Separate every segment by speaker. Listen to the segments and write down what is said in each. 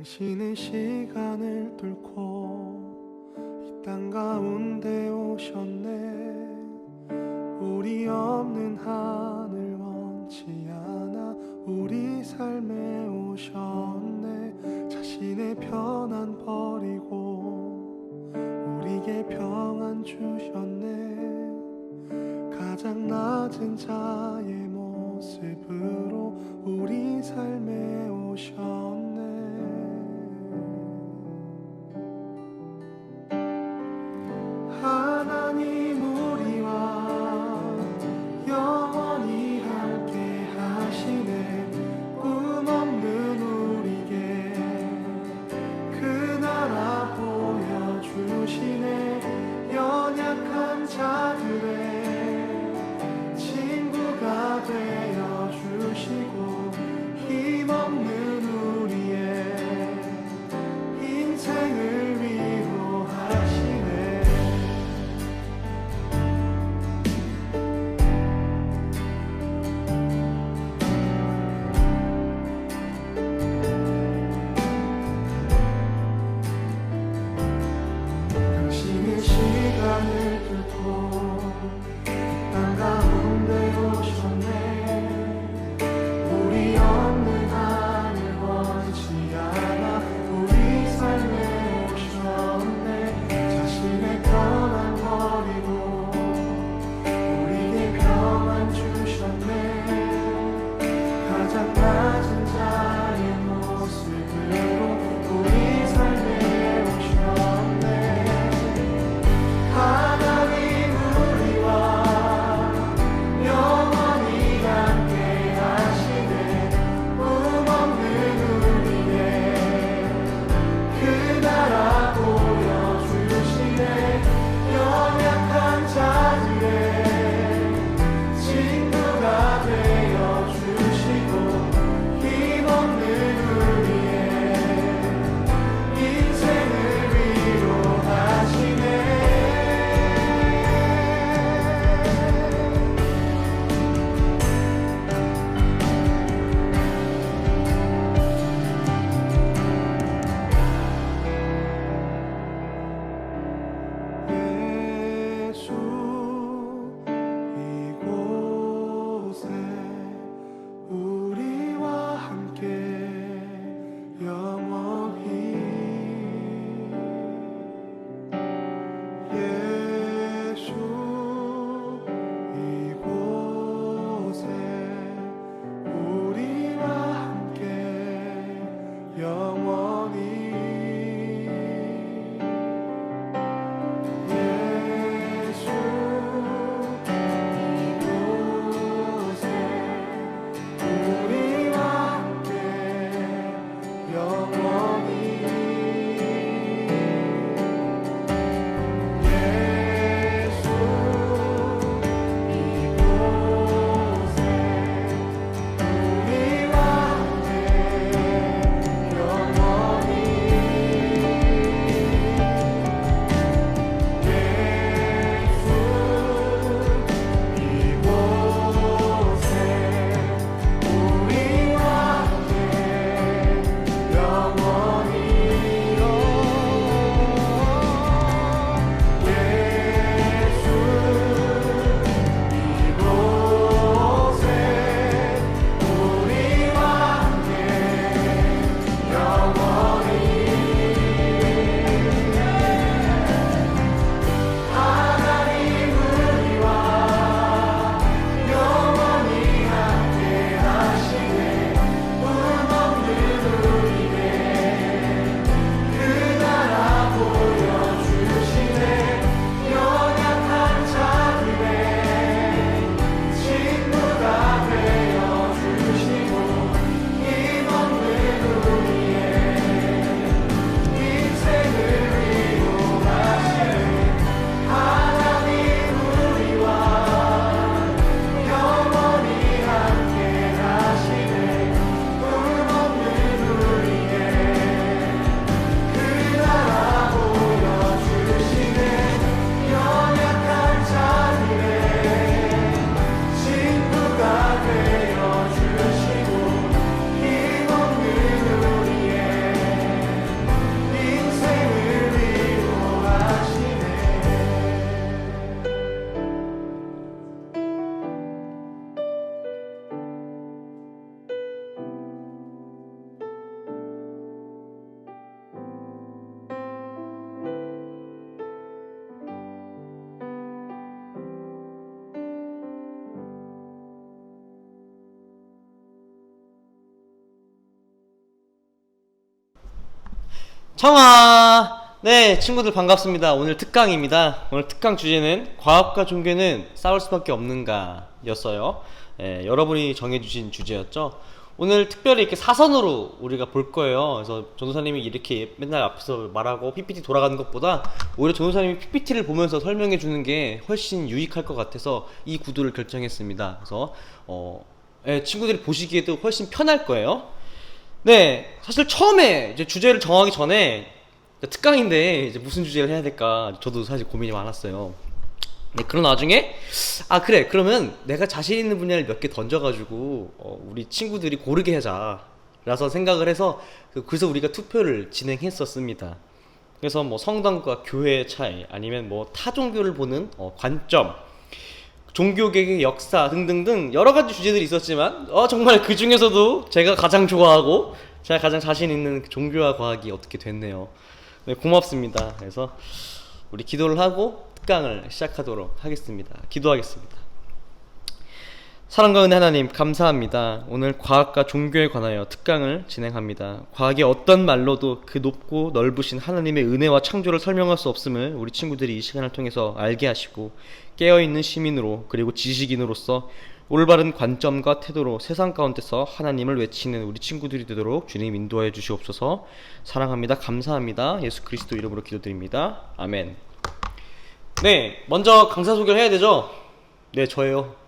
Speaker 1: 당신은 시간을 뚫고 이 땅 가운데 오셨네. 우리 없는 하늘 원치 않아 우리 삶에 오셨네. 자신의 편안 버리고 우리에게 평안 주셨네. 가장 낮은 자의 모습으로 우리 삶에 오셨네. 하나님 우리와 영원히 함께 하시네. 꿈 없는 우리에게 그 나라 보여주시네. 연약한 자들의 친구가 되어주시고 힘없는 우리의 인생을 위로하시네. 당신의 시간을 뚫고 땅 가운데 오셨네. 우리 없는 하늘 원치 않아 우리 삶에 오셨네. 자신의 편안 버리고 우리에게 평안 주셨네. 가장 낮은 자의 모습으로 우리 삶에 오셨네. 하나님 우리와 영원히 함께 하시네. 꿈 없는 우리의 그 나라 보여주시네. 연약한 자들의 친구가 되어주시고 힘없는 우리의 인생을 위로하시네. 예수 이곳에 우리와 함께 영원히. 예수 이곳에 우리와 함께 영원히. 예수 이곳에 우리와 함께 영원히. 예수 이곳에 우리와 함께 영원히.
Speaker 2: 청아! 네, 친구들 반갑습니다. 오늘 특강입니다. 오늘 특강 주제는 과학과 종교는 싸울 수밖에 없는가 였어요. 여러분이 정해주신 주제였죠. 오늘 특별히 이렇게 사선으로 우리가 볼 거예요. 그래서 전도사님이 이렇게 맨날 앞에서 말하고 PPT 돌아가는 것보다 오히려 전도사님이 PPT를 보면서 설명해 주는 게 훨씬 유익할 것 같아서 이 구도를 결정했습니다. 그래서 친구들이 보시기에도 훨씬 편할 거예요. 네, 사실 처음에 이제 주제를 정하기 전에 특강인데 이제 무슨 주제를 해야 될까 저도 사실 고민이 많았어요. 네, 그런 와중에 그래, 그러면 내가 자신 있는 분야를 몇 개 던져가지고 우리 친구들이 고르게 하자 라서 생각을 해서 그래서 우리가 투표를 진행했었습니다. 그래서 뭐 성당과 교회의 차이, 아니면 뭐 타 종교를 보는 관점, 종교개혁의 역사 등등등 여러 가지 주제들이 있었지만 정말 그 중에서도 제가 가장 좋아하고 제가 가장 자신 있는 종교와 과학이 어떻게 됐네요. 네, 고맙습니다. 그래서 우리 기도를 하고 특강을 시작하도록 하겠습니다. 기도하겠습니다. 사랑과 은혜 하나님, 감사합니다. 오늘 과학과 종교에 관하여 특강을 진행합니다. 과학의 어떤 말로도 그 높고 넓으신 하나님의 은혜와 창조를 설명할 수 없음을 우리 친구들이 이 시간을 통해서 알게 하시고, 깨어있는 시민으로 그리고 지식인으로서 올바른 관점과 태도로 세상 가운데서 하나님을 외치는 우리 친구들이 되도록 주님 인도하여 주시옵소서. 사랑합니다. 감사합니다. 예수 그리스도 이름으로 기도드립니다. 아멘. 네, 먼저 강사 소개를 해야 되죠? 네, 저예요.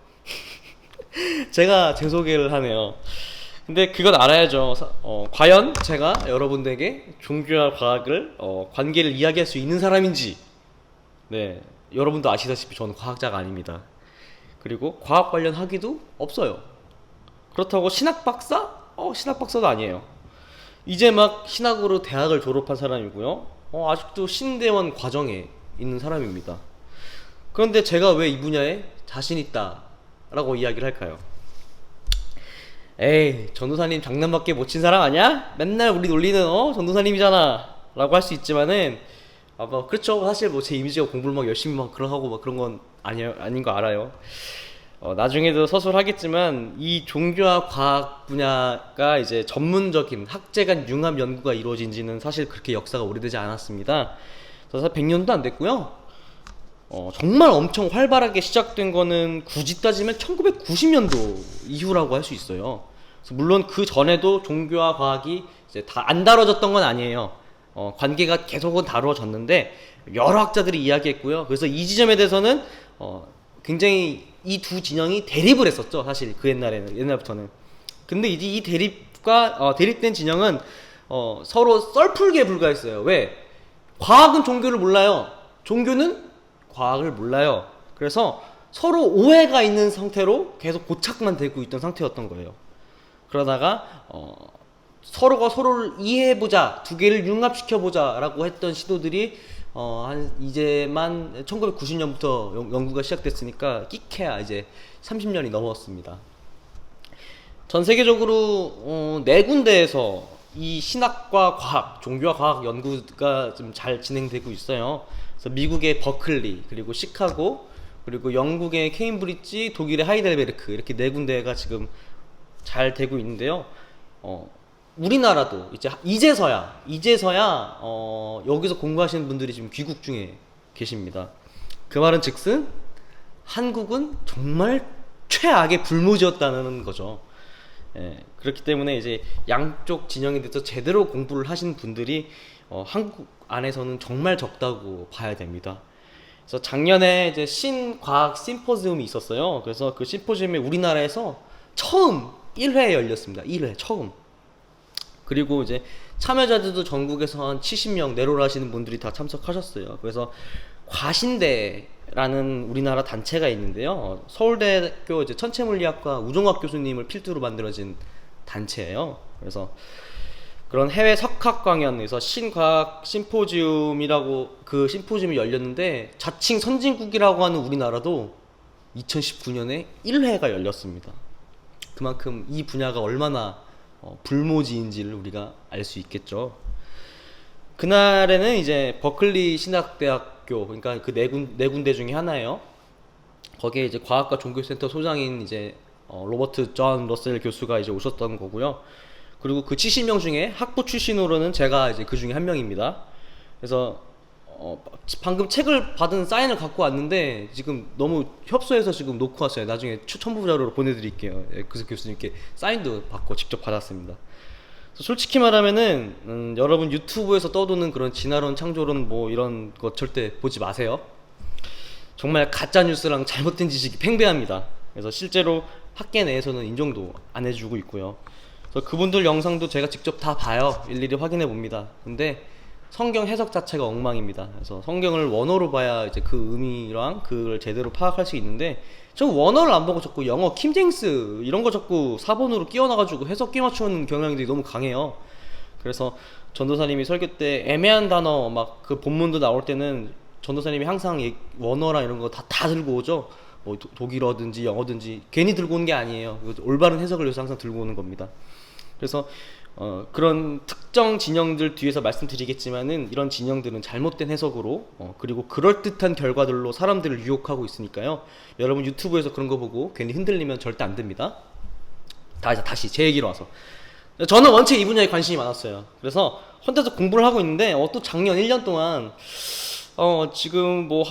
Speaker 2: 제가 제 소개를 하네요. 근데 그건 알아야죠. 과연 제가 여러분들에게 종교와 과학을 관계를 이야기할 수 있는 사람인지. 네, 여러분도 아시다시피 저는 과학자가 아닙니다. 그리고 과학 관련 학위도 없어요. 그렇다고 신학 박사? 신학 박사도 아니에요. 이제 막 신학으로 대학을 졸업한 사람이고요. 아직도 신대원 과정에 있는 사람입니다. 그런데 제가 왜 이 분야에 자신 있다 라고 이야기를 할까요? 에이, 전도사님 장난밖에 못 친 사람 아니야? 맨날 우리 놀리는 전도사님이잖아 라고 할 수 있지만은 뭐 그렇죠. 사실 뭐 제 이미지가 공부를 막 열심히 막 하고 막 그런 건 아닌 거 알아요. 나중에도 서술하겠지만 이 종교와 과학 분야가 이제 전문적인 학제 간 융합 연구가 이루어진 지는 사실 그렇게 역사가 오래되지 않았습니다. 그래서 100년도 안 됐고요. 정말 엄청 활발하게 시작된 거는 굳이 따지면 1990년도 이후라고 할 수 있어요. 그래서 물론 그 전에도 종교와 과학이 이제 다 안 다뤄졌던 건 아니에요. 관계가 계속은 다루어졌는데 여러 학자들이 이야기했고요. 그래서 이 지점에 대해서는 굉장히 이 두 진영이 대립을 했었죠. 사실 그 옛날부터는. 근데 이제 이 대립된 진영은 서로 썰풀기에 불과했어요. 왜? 과학은 종교를 몰라요. 종교는 과학을 몰라요. 그래서 서로 오해가 있는 상태로 계속 고착만 되고 있던 상태였던 거예요. 그러다가 서로가 서로를 이해해보자, 두 개를 융합시켜보자 라고 했던 시도들이 이제만 1990년부터 연구가 시작됐으니까 끼케야 이제 30년이 넘었습니다. 전 세계적으로 네 군데에서 이 신학과 과학, 종교와 과학 연구가 좀 잘 진행되고 있어요. 그래서 미국의 버클리, 그리고 시카고, 그리고 영국의 케임브리지, 독일의 하이델베르크, 이렇게 네 군데가 지금 잘 되고 있는데요. 우리나라도 이제서야 여기서 공부하시는 분들이 지금 귀국 중에 계십니다. 그 말은 즉슨 한국은 정말 최악의 불모지였다는 거죠. 그렇기 때문에 이제 양쪽 진영에 대해서 제대로 공부를 하신 분들이 한국 안에서는 정말 적다고 봐야 됩니다. 그래서 작년에 이제 신과학 심포지움이 있었어요. 그래서 그 심포지움이 우리나라에서 처음 1회 열렸습니다. 1회 처음. 그리고 이제 참여자들도 전국에서 한 70명 내로를 하시는 분들이 다 참석하셨어요. 그래서 과신대라는 우리나라 단체가 있는데요. 서울대학교 이제 천체물리학과 우종학 교수님을 필두로 만들어진 단체예요. 그래서 그런 해외 석학 강연에서 신과학 심포지움이라고 그 심포지움이 열렸는데 자칭 선진국이라고 하는 우리나라도 2019년에 1회가 열렸습니다. 그만큼 이 분야가 얼마나 불모지인지를 우리가 알 수 있겠죠. 그날에는 이제 버클리 신학대학교, 그러니까 그 네 군데 중에 하나예요. 거기에 이제 과학과 종교센터 소장인 이제 로버트 존 러셀 교수가 이제 오셨던 거고요. 그리고 그 70명 중에 학부 출신으로는 제가 이제 그 중에 한 명입니다. 그래서 방금 책을 받은 사인을 갖고 왔는데 지금 너무 협소해서 지금 놓고 왔어요. 나중에 첨부 자료로 보내드릴게요. 예, 그 교수님께 사인도 받고 직접 받았습니다. 솔직히 말하면은 여러분 유튜브에서 떠도는 그런 진화론, 창조론 뭐 이런 거 절대 보지 마세요. 정말 가짜 뉴스랑 잘못된 지식이 팽배합니다. 그래서 실제로 학계 내에서는 인정도 안 해주고 있고요. 그래서 그분들 영상도 제가 직접 다 봐요. 일일이 확인해 봅니다. 근데 성경 해석 자체가 엉망입니다. 그래서 성경을 원어로 봐야 이제 그 의미랑 그걸 제대로 파악할 수 있는데, 저 원어를 안 보고 자꾸 영어 킹제임스 이런 거 자꾸 사본으로 끼워놔가지고 해석 끼 맞추는 경향들이 너무 강해요. 그래서 전도사님이 설교 때 애매한 단어 막 그 본문도 나올 때는 전도사님이 항상 원어랑 이런 거 다 들고 오죠. 뭐 독일어든지 영어든지 괜히 들고 오는 게 아니에요. 올바른 해석을 위해서 항상 들고 오는 겁니다. 그래서 그런 특정 진영들 뒤에서 말씀드리겠지만은 이런 진영들은 잘못된 해석으로 그리고 그럴듯한 결과들로 사람들을 유혹하고 있으니까요. 여러분 유튜브에서 그런 거 보고 괜히 흔들리면 절대 안 됩니다. 다시 제 얘기로 와서, 저는 원체 이 분야에 관심이 많았어요. 그래서 혼자서 공부를 하고 있는데 또 작년 1년 동안 지금 뭐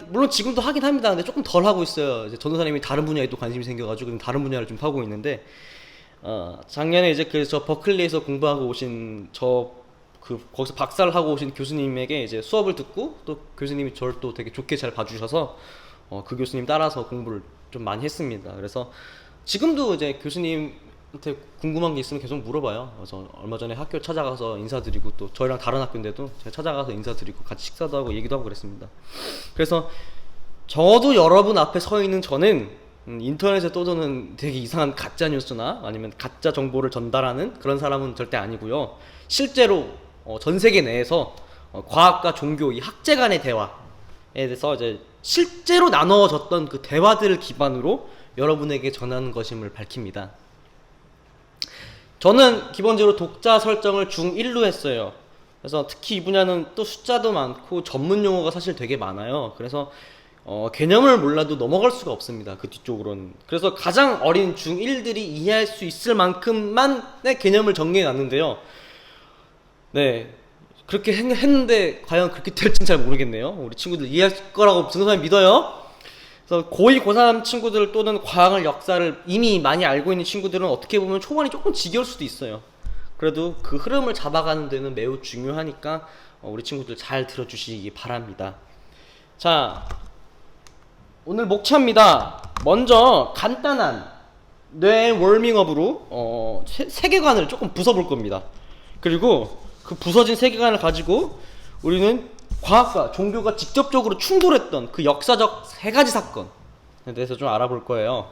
Speaker 2: 물론 지금도 하긴 합니다. 근데 조금 덜 하고 있어요. 이제 전도사님이 다른 분야에 또 관심이 생겨가지고 다른 분야를 좀 하고 있는데, 작년에 이제 저 버클리에서 공부하고 오신 거기서 박사를 하고 오신 교수님에게 이제 수업을 듣고, 또 교수님이 저를 또 되게 좋게 잘 봐주셔서 그 교수님 따라서 공부를 좀 많이 했습니다. 그래서 지금도 이제 교수님한테 궁금한 게 있으면 계속 물어봐요. 그래서 얼마 전에 학교 찾아가서 인사드리고, 또 저희랑 다른 학교인데도 제가 찾아가서 인사드리고 같이 식사도 하고 얘기도 하고 그랬습니다. 그래서 저도 여러분 앞에 서 있는 저는 인터넷에 떠도는 되게 이상한 가짜 뉴스나 아니면 가짜 정보를 전달하는 그런 사람은 절대 아니고요. 실제로 전 세계 내에서 과학과 종교, 이 학제 간의 대화에 대해서 이제 실제로 나눠졌던 그 대화들을 기반으로 여러분에게 전하는 것임을 밝힙니다. 저는 기본적으로 독자 설정을 중1로 했어요. 그래서 특히 이 분야는 또 숫자도 많고 전문 용어가 사실 되게 많아요. 그래서 개념을 몰라도 넘어갈 수가 없습니다. 그 뒤쪽으로는. 그래서 가장 어린 중1들이 이해할 수 있을 만큼만의 개념을 정리해 놨는데요. 네, 그렇게 했는데 과연 그렇게 될지는 잘 모르겠네요. 우리 친구들 이해할 거라고 전도사님 믿어요. 그래서 고2, 고3 친구들 또는 과학을, 역사를 이미 많이 알고 있는 친구들은 어떻게 보면 초반이 조금 지겨울 수도 있어요. 그래도 그 흐름을 잡아가는 데는 매우 중요하니까 우리 친구들 잘 들어주시기 바랍니다. 자, 오늘 목차입니다. 먼저 간단한 뇌 워밍업으로 세계관을 조금 부숴볼 겁니다. 그리고 그 부서진 세계관을 가지고 우리는 과학과 종교가 직접적으로 충돌했던 그 역사적 3가지 사건에 대해서 좀 알아볼 거예요.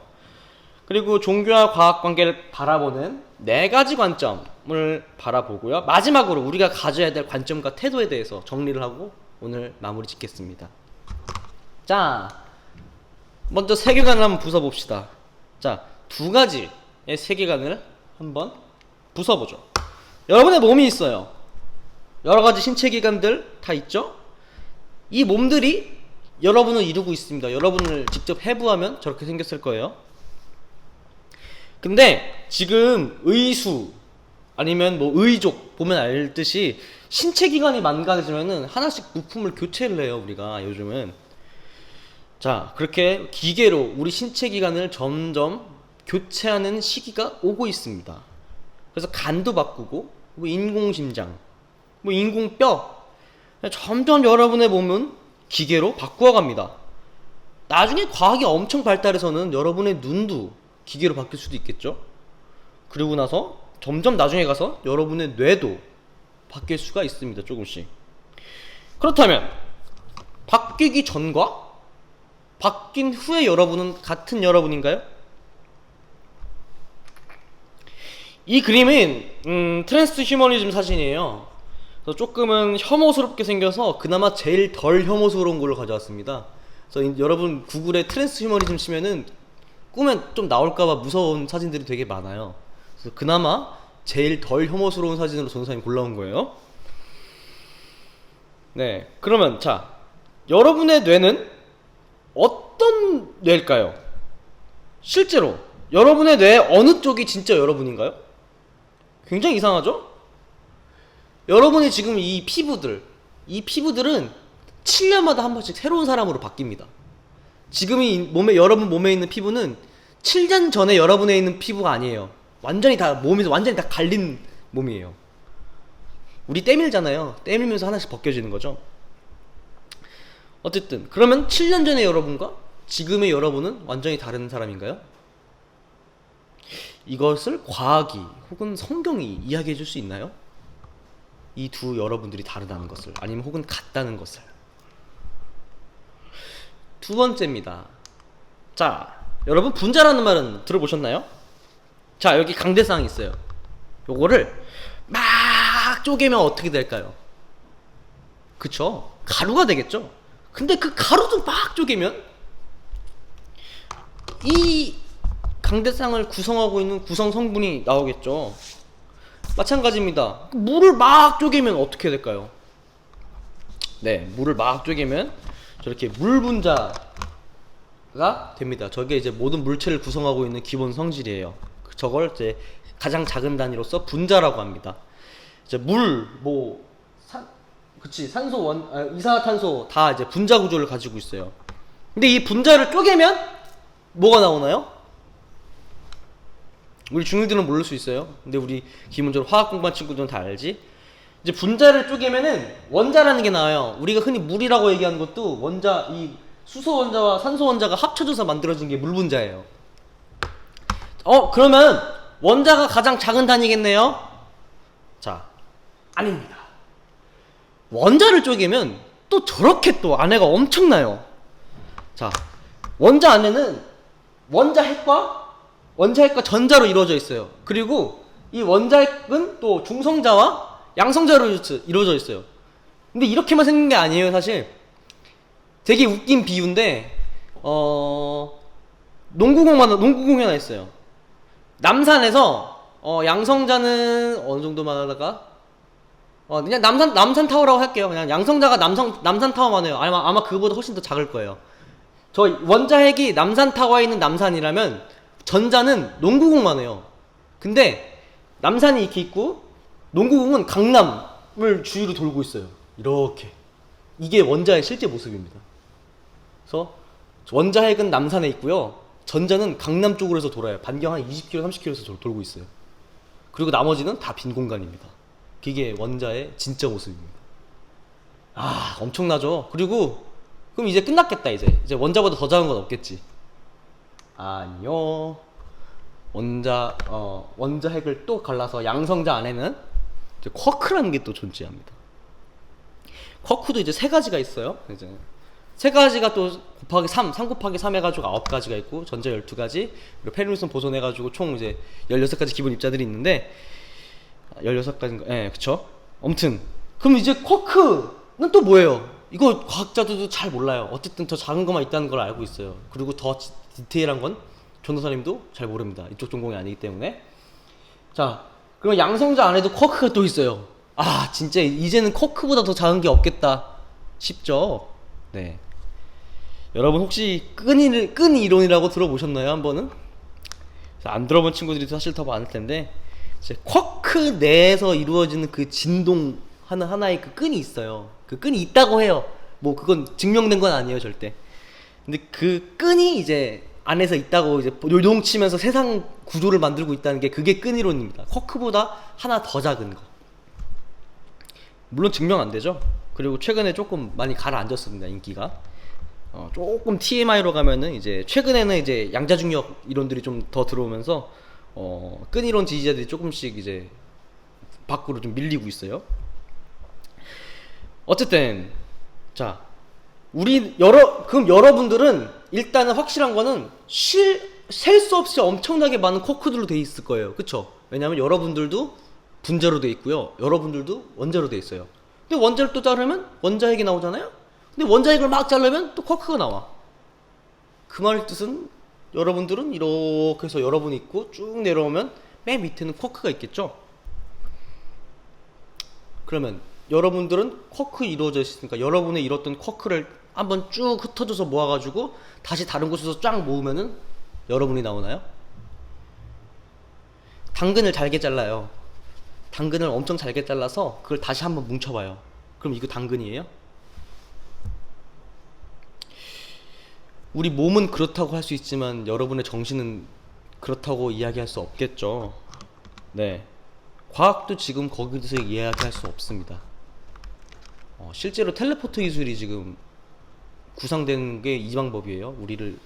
Speaker 2: 그리고 종교와 과학 관계를 바라보는 4가지 관점을 바라보고요. 마지막으로 우리가 가져야 될 관점과 태도에 대해서 정리를 하고 오늘 마무리 짓겠습니다. 자, 먼저 세계관을 한번 부숴봅시다. 자, 2가지의 세계관을 한번 부숴보죠. 여러분의 몸이 있어요. 여러가지 신체기관들 다 있죠? 이 몸들이 여러분을 이루고 있습니다. 여러분을 직접 해부하면 저렇게 생겼을 거예요. 근데 지금 의수 아니면 뭐 의족 보면 알듯이 신체기관이 망가지면은 하나씩 부품을 교체를 해요. 우리가 요즘은. 자, 그렇게 기계로 우리 신체기관을 점점 교체하는 시기가 오고 있습니다. 그래서 간도 바꾸고 뭐 인공심장, 뭐 인공뼈, 점점 여러분의 몸은 기계로 바꾸어 갑니다. 나중에 과학이 엄청 발달해서는 여러분의 눈도 기계로 바뀔 수도 있겠죠. 그리고 나서 점점 나중에 가서 여러분의 뇌도 바뀔 수가 있습니다. 조금씩. 그렇다면 바뀌기 전과 바뀐 후의 여러분은 같은 여러분인가요? 이 그림은 트랜스 휴머니즘 사진이에요. 그래서 조금은 혐오스럽게 생겨서 그나마 제일 덜 혐오스러운 걸로 가져왔습니다. 그래서 여러분 구글에 트랜스 휴머니즘 치면은 꾸면 좀 나올까봐 무서운 사진들이 되게 많아요. 그래서 그나마 제일 덜 혐오스러운 사진으로 전도사님 골라온 거예요. 네, 그러면 자, 여러분의 뇌는 어떤 뇌일까요? 실제로 여러분의 뇌 어느 쪽이 진짜 여러분인가요? 굉장히 이상하죠? 여러분이 지금 이 피부들은 7년마다 한 번씩 새로운 사람으로 바뀝니다. 지금 여러분 몸에 있는 피부는 7년 전에 여러분에 있는 피부가 아니에요. 몸에서 완전히 다 갈린 몸이에요. 우리 때밀잖아요. 때밀면서 하나씩 벗겨지는 거죠. 어쨌든 그러면 7년 전의 여러분과 지금의 여러분은 완전히 다른 사람인가요? 이것을 과학이 혹은 성경이 이야기해 줄 수 있나요? 이 두 여러분들이 다르다는 것을, 아니면 혹은 같다는 것을. 두 번째입니다. 자, 여러분 분자라는 말은 들어보셨나요? 자, 여기 강대상이 있어요. 요거를 막 쪼개면 어떻게 될까요? 그쵸? 가루가 되겠죠? 근데 그 가루도 막 쪼개면 이 강대상을 구성하고 있는 구성 성분이 나오겠죠. 마찬가지입니다. 물을 막 쪼개면 어떻게 될까요? 네, 물을 막 쪼개면 저렇게 물 분자가 됩니다. 저게 이제 모든 물체를 구성하고 있는 기본 성질이에요. 저걸 이제 가장 작은 단위로서 분자라고 합니다. 이제 산소, 이산화탄소 다 이제 분자 구조를 가지고 있어요. 근데 이 분자를 쪼개면 뭐가 나오나요? 우리 중일들은 모를 수 있어요. 근데 우리 기본적으로 화학 공부한 친구들은 다 알지. 이제 분자를 쪼개면은 원자라는 게 나와요. 우리가 흔히 물이라고 얘기하는 것도 이 수소 원자와 산소 원자가 합쳐져서 만들어진 게 물 분자예요. 그러면 원자가 가장 작은 단위겠네요. 자, 아닙니다. 원자를 쪼개면 또 저렇게 또 안에가 엄청나요. 자, 원자 안에는 원자핵과 전자로 이루어져 있어요. 그리고 이 원자핵은 또 중성자와 양성자로 이루어져 있어요. 근데 이렇게만 생긴 게 아니에요, 사실. 되게 웃긴 비유인데, 농구공이 하나 있어요. 남산에서, 양성자는 어느 정도만 하다가, 그냥 남산 타워라고 할게요. 그냥 양성자가 남산 타워만 해요. 아마 그거보다 훨씬 더 작을 거예요. 저 원자핵이 남산 타워에 있는 남산이라면, 전자는 농구공만 해요. 근데 남산이 이렇게 있고 농구공은 강남을 주위로 돌고 있어요. 이렇게. 이게 원자의 실제 모습입니다. 그래서 원자핵은 남산에 있고요. 전자는 강남 쪽으로 해서 돌아요. 반경 한 20km, 30km에서 돌고 있어요. 그리고 나머지는 다 빈 공간입니다. 그게 원자의 진짜 모습입니다. 엄청나죠? 그리고 그럼 이제 끝났겠다. 이제 원자보다 더 작은 건 없겠지. 아니요. 원자핵을 또 갈라서 양성자 안에는 이제 쿼크라는 게 또 존재합니다. 쿼크도 이제 세 가지가 있어요. 이제 세 가지가 또 곱하기 3 곱하기 3 해가지고 9가지가 있고, 전자 12가지, 그리고 페르미선 보존 해가지고 총 이제 16가지 기본 입자들이 있는데, 16가지인가? 예, 그쵸? 아무튼, 그럼 이제 쿼크는 또 뭐예요? 이거 과학자들도 잘 몰라요. 어쨌든 더 작은 것만 있다는 걸 알고 있어요. 그리고 더 디테일한 건 전도사님도 잘 모릅니다. 이쪽 전공이 아니기 때문에. 자, 그럼 양성자 안에도 쿼크가 또 있어요. 진짜 이제는 쿼크보다 더 작은 게 없겠다 싶죠? 네. 여러분 혹시 끈 이론이라고 들어보셨나요? 한 번은? 안 들어본 친구들이 사실 더 많을 텐데, 이제 쿼크 내에서 이루어지는 그 진동 하나의 그 끈이 있어요. 그 끈이 있다고 해요. 뭐 그건 증명된 건 아니에요, 절대. 근데 그 끈이 이제 안에서 있다고 이제 요동치면서 세상 구조를 만들고 있다는 게, 그게 끈 이론입니다. 쿼크보다 하나 더 작은 거. 물론 증명 안 되죠. 그리고 최근에 조금 많이 가라앉았습니다, 인기가. 조금 TMI로 가면은 이제 최근에는 이제 양자중력 이론들이 좀 더 들어오면서 끈 이론 지지자들이 조금씩 이제 밖으로 좀 밀리고 있어요. 어쨌든 자, 그럼 여러분들은 일단은 확실한 거는 셀 수 없이 엄청나게 많은 쿼크들로 돼 있을 거예요. 그쵸? 왜냐면 여러분들도 분자로 돼 있고요. 여러분들도 원자로 돼 있어요. 근데 원자를 또 자르면 원자핵이 나오잖아요? 근데 원자핵을 막 자르면 또 쿼크가 나와. 그 말 뜻은 여러분들은 이렇게 해서 여러분이 있고 쭉 내려오면 맨 밑에는 쿼크가 있겠죠? 그러면 여러분들은 쿼크 이루어져 있으니까 여러분의 이뤘던 쿼크를 한번 쭉 흩어져서 모아가지고 다시 다른 곳에서 쫙 모으면은 여러분이 나오나요? 당근을 잘게 잘라요. 당근을 엄청 잘게 잘라서 그걸 다시 한번 뭉쳐봐요. 그럼 이거 당근이에요? 우리 몸은 그렇다고 할 수 있지만 여러분의 정신은 그렇다고 이야기할 수 없겠죠. 네. 과학도 지금 거기서 이야기할 수 없습니다. 실제로 텔레포트 기술이 지금 구상된 게 이 방법이에요. 우리를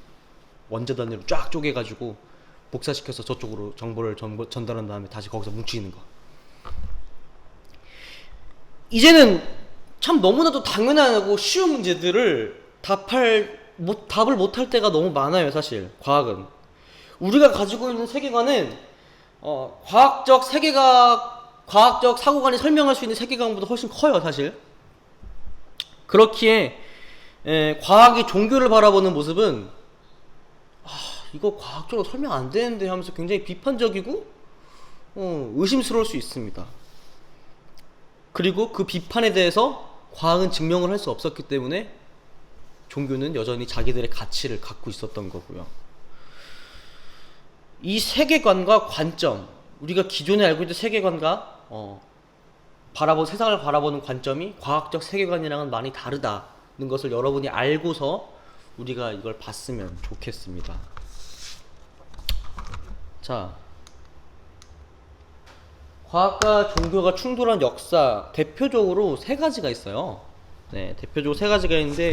Speaker 2: 원자 단위로 쫙 쪼개가지고 복사시켜서 저쪽으로 정보를 전달한 다음에 다시 거기서 뭉치는 거. 이제는 참 너무나도 당연하고 쉬운 문제들을 답을 못할 때가 너무 많아요. 사실 과학은 우리가 가지고 있는 세계관은 과학적 사고관이 설명할 수 있는 세계관보다 훨씬 커요. 사실 그렇기에 과학이 종교를 바라보는 모습은 이거 과학적으로 설명 안 되는데 하면서 굉장히 비판적이고 의심스러울 수 있습니다. 그리고 그 비판에 대해서 과학은 증명을 할 수 없었기 때문에 종교는 여전히 자기들의 가치를 갖고 있었던 거고요. 이 세계관과 관점, 우리가 기존에 알고 있는 세계관과 세상을 바라보는 관점이 과학적 세계관이랑은 많이 다르다는 것을 여러분이 알고서 우리가 이걸 봤으면 좋겠습니다. 자, 과학과 종교가 충돌한 역사 대표적으로 세 가지가 있어요. 네, 대표적으로 세 가지가 있는데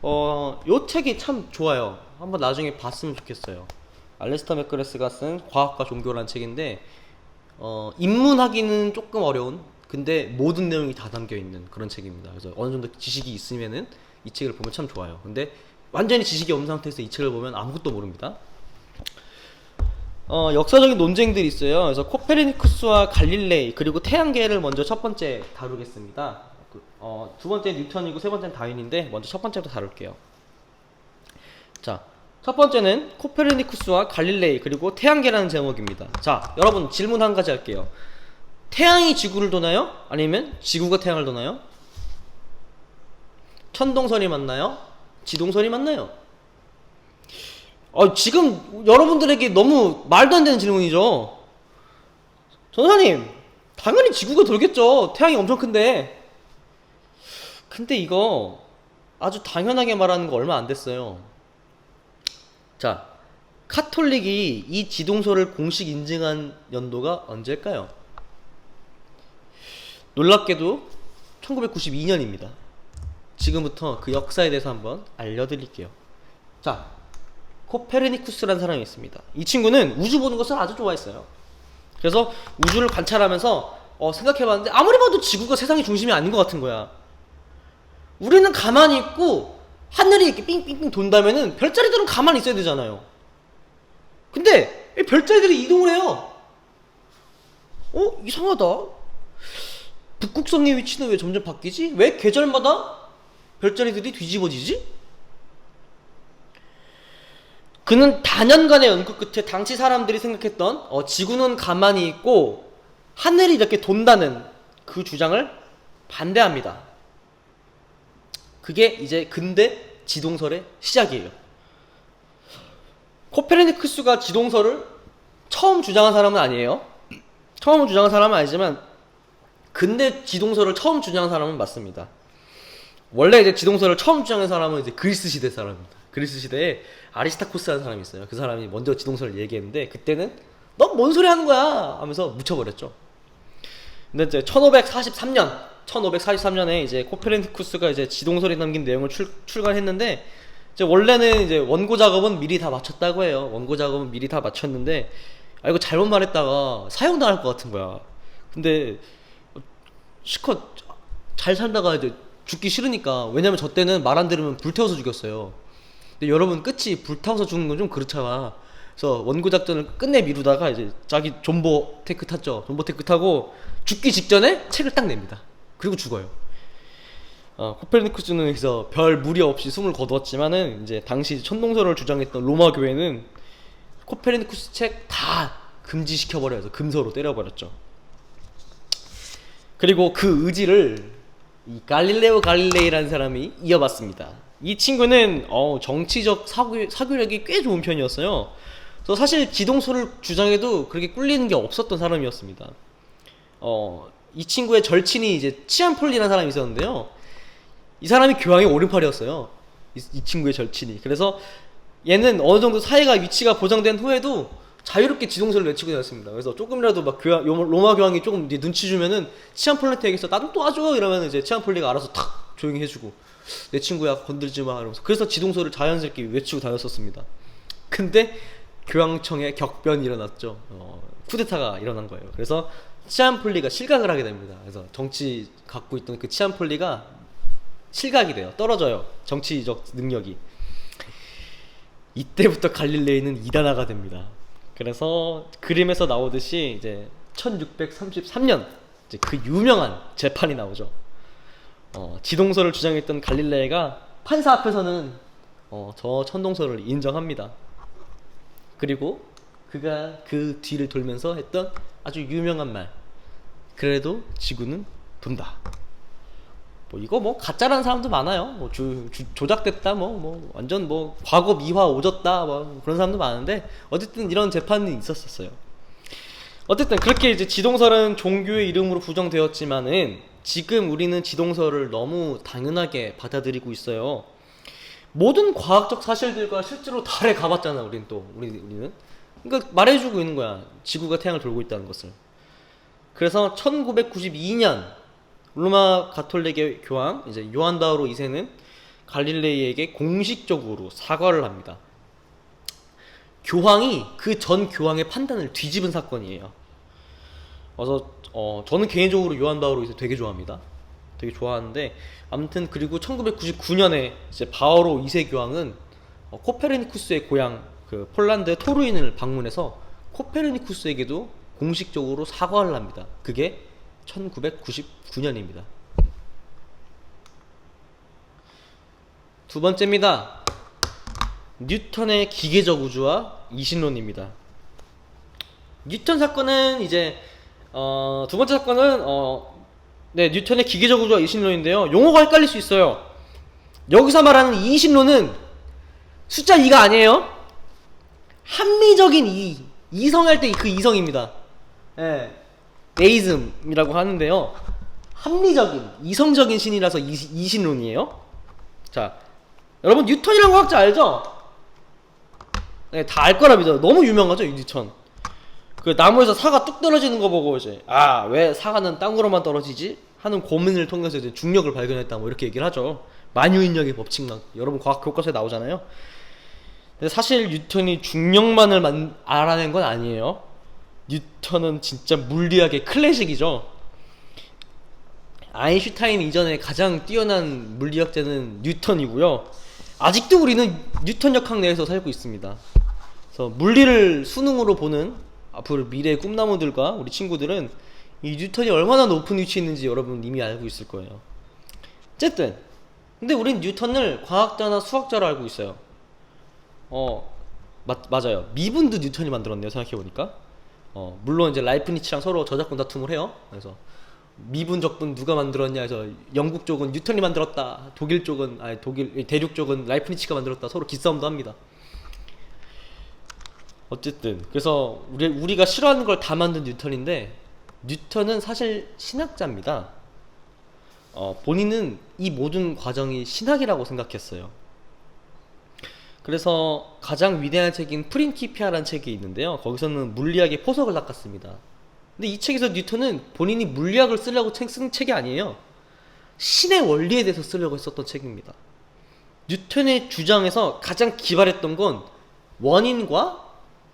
Speaker 2: 요 책이 참 좋아요. 한번 나중에 봤으면 좋겠어요. 알레스터 맥그레스가 쓴 과학과 종교라는 책인데 입문하기는 조금 어려운, 근데 모든 내용이 다 담겨있는 그런 책입니다. 그래서 어느 정도 지식이 있으면은 이 책을 보면 참 좋아요. 근데 완전히 지식이 없는 상태에서 이 책을 보면 아무것도 모릅니다. 역사적인 논쟁들이 있어요. 그래서 코페르니쿠스와 갈릴레이 그리고 태양계를 먼저 첫 번째 다루겠습니다. 두 번째 뉴턴이고 세 번째는 다윈인데 먼저 첫 번째부터 다룰게요. 자, 첫 번째는 코페르니쿠스와 갈릴레이 그리고 태양계라는 제목입니다. 자, 여러분 질문 한 가지 할게요. 태양이 지구를 도나요? 아니면 지구가 태양을 도나요? 천동설이 맞나요? 지동설이 맞나요? 지금 여러분들에게 너무 말도 안 되는 질문이죠. 전사님, 당연히 지구가 돌겠죠. 태양이 엄청 큰데. 근데 이거 아주 당연하게 말하는 거 얼마 안 됐어요. 자, 카톨릭이 이 지동설을 공식 인증한 연도가 언제일까요? 놀랍게도 1992년입니다. 지금부터 그 역사에 대해서 한번 알려드릴게요. 자, 코페르니쿠스라는 사람이 있습니다. 이 친구는 우주 보는 것을 아주 좋아했어요. 그래서 우주를 관찰하면서 생각해봤는데 아무리 봐도 지구가 세상의 중심이 아닌 것 같은 거야. 우리는 가만히 있고 하늘이 이렇게 삥삥삥 돈다면은 별자리들은 가만히 있어야 되잖아요. 근데 이 별자리들이 이동을 해요. 이상하다. 북극성의 위치는 왜 점점 바뀌지? 왜 계절마다 별자리들이 뒤집어지지? 그는 다년간의 연구 끝에 당시 사람들이 생각했던 지구는 가만히 있고 하늘이 이렇게 돈다는 그 주장을 반대합니다. 그게 이제 근대 지동설의 시작이에요. 코페르니쿠스가 지동설을 처음 주장한 사람은 아니에요. 처음 주장한 사람은 아니지만 근대 지동설을 처음 주장한 사람은 맞습니다. 원래 이제 지동설을 처음 주장한 사람은 이제 그리스 시대 사람입니다. 그리스 시대에 아리스타코스라는 사람이 있어요. 그 사람이 먼저 지동설을 얘기했는데 그때는 넌 뭔 소리 하는 거야 하면서 묻혀버렸죠. 근데 이제 1543년에 이제 코페르니쿠스가 이제 지동설에 담긴 내용을 출간했는데 이제 원래는 이제 원고 작업은 미리 다 마쳤다고 해요. 원고 작업은 미리 다 마쳤는데 이거 잘못 말했다가 사형당할 것 같은 거야. 근데 실컷 잘 살다가 이제 죽기 싫으니까, 왜냐면 저 때는 말 안 들으면 불태워서 죽였어요. 근데 여러분 끝이 불타워서 죽는 건 좀 그렇잖아. 그래서 원고 작전을 끝내 미루다가 이제 자기 존버 테크 탔죠. 존버 테크 타고 죽기 직전에 책을 딱 냅니다. 그리고 죽어요. 코페르니쿠스는 그래서 별 무리 없이 숨을 거두었지만은 이제 당시 천동설을 주장했던 로마 교회는 코페르니쿠스 책 다 금지시켜버려서 금서로 때려버렸죠. 그리고 그 의지를 이 갈릴레오 갈릴레이라는 사람이 이어받습니다. 이 친구는 정치적 사교력이 꽤 좋은 편이었어요. 그래서 사실 지동설을 주장해도 그렇게 꿀리는 게 없었던 사람이었습니다. 이 친구의 절친이 이제 치안폴리라는 사람이 있었는데요. 이 사람이 교황의 오른팔이었어요. 이 친구의 절친이. 그래서 얘는 어느 정도 사회가 위치가 보장된 후에도 자유롭게 지동설을 외치고 다녔습니다. 그래서 조금이라도 막 로마 교황이 조금 눈치 주면은 치안폴리한테서 나도 도와줘 이러면 이제 치안폴리가 알아서 탁 조용히 해주고 내 친구야 건들지 마 이러면서 그래서 지동설을 자연스럽게 외치고 다녔었습니다. 근데 교황청에 격변이 일어났죠. 쿠데타가 일어난 거예요. 그래서 치안폴리가 실각을 하게 됩니다. 그래서 정치 갖고 있던 그 치안폴리가 실각이 돼요. 떨어져요. 정치적 능력이. 이때부터 갈릴레이는 이단화가 됩니다. 그래서 그림에서 나오듯이 이제 1633년 이제 그 유명한 재판이 나오죠. 지동설을 주장했던 갈릴레이가 판사 앞에서는 저 천동설을 인정합니다. 그리고 그가 그 뒤를 돌면서 했던 아주 유명한 말, 그래도 지구는 돈다. 뭐 이거 뭐 가짜라는 사람도 많아요. 뭐 조작됐다, 뭐 완전 뭐 과거 미화 오졌다, 뭐 그런 사람도 많은데 어쨌든 이런 재판이 있었어요. 어쨌든 그렇게 이제 지동설은 종교의 이름으로 부정되었지만은 지금 우리는 지동설을 너무 당연하게 받아들이고 있어요. 모든 과학적 사실들과 실제로 달에 가봤잖아. 우리는 그러니까 말해주고 있는 거야. 지구가 태양을 돌고 있다는 것을. 그래서 1992년 로마 가톨릭의 교황 이제 요한 바오로 2세는 갈릴레이에게 공식적으로 사과를 합니다. 교황이 그 전 교황의 판단을 뒤집은 사건이에요. 그래서 저는 개인적으로 요한 바오로 2세 되게 좋아합니다. 되게 좋아하는데 아무튼 그리고 1999년에 이제 바오로 2세 교황은 코페르니쿠스의 고향 그 폴란드 토루인을 방문해서 코페르니쿠스에게도 공식적으로 사과를 합니다. 그게 1999년입니다. 두 번째입니다. 뉴턴의 기계적 우주와 이신론입니다. 뉴턴 사건은 이제 두 번째 사건은 뉴턴의 기계적 우주와 이신론인데요. 용어가 헷갈릴 수 있어요. 여기서 말하는 이신론은 숫자 2가 아니에요. 합리적인 이성할 때 그 이성입니다. 예. 데이즘이라고 하는데요. 합리적인, 이성적인 신이라서 이신론이에요. 자, 여러분 뉴턴이라는 과학자 알죠? 네, 다 알 거라 믿어요. 너무 유명하죠, 이 뉴턴. 그 나무에서 사과 뚝 떨어지는 거 보고 이제 왜 사과는 땅으로만 떨어지지? 하는 고민을 통해서 이제 중력을 발견했다 뭐 이렇게 얘기를 하죠. 만유인력의 법칙만 여러분 과학 교과서에 나오잖아요. 근데 사실 뉴턴이 중력만을 알아낸 건 아니에요. 뉴턴은 진짜 물리학의 클래식이죠. 아인슈타인 이전에 가장 뛰어난 물리학자는 뉴턴이고요. 아직도 우리는 뉴턴 역학 내에서 살고 있습니다. 그래서 물리를 수능으로 보는 앞으로 미래의 꿈나무들과 우리 친구들은 이 뉴턴이 얼마나 높은 위치에 있는지 여러분 이미 알고 있을 거예요. 어쨌든 근데 우린 뉴턴을 과학자나 수학자로 알고 있어요. 맞아요. 미분도 뉴턴이 만들었네요. 생각해보니까. 물론 이제 라이프니츠랑 서로 저작권 다툼을 해요. 그래서 미분 적분 누가 만들었냐 해서 영국 쪽은 뉴턴이 만들었다, 독일 쪽은 대륙 쪽은 라이프니츠가 만들었다, 서로 기싸움도 합니다. 어쨌든 그래서 우리가 싫어하는 걸 다 만든 뉴턴인데 뉴턴은 사실 신학자입니다. 본인은 이 모든 과정이 신학이라고 생각했어요. 그래서 가장 위대한 책인 프린키피아라는 책이 있는데요. 거기서는 물리학의 포석을 닦았습니다. 근데 이 책에서 뉴턴은 본인이 물리학을 쓰려고 쓴 책이 아니에요. 신의 원리에 대해서 쓰려고 했었던 책입니다. 뉴턴의 주장에서 가장 기발했던 건 원인과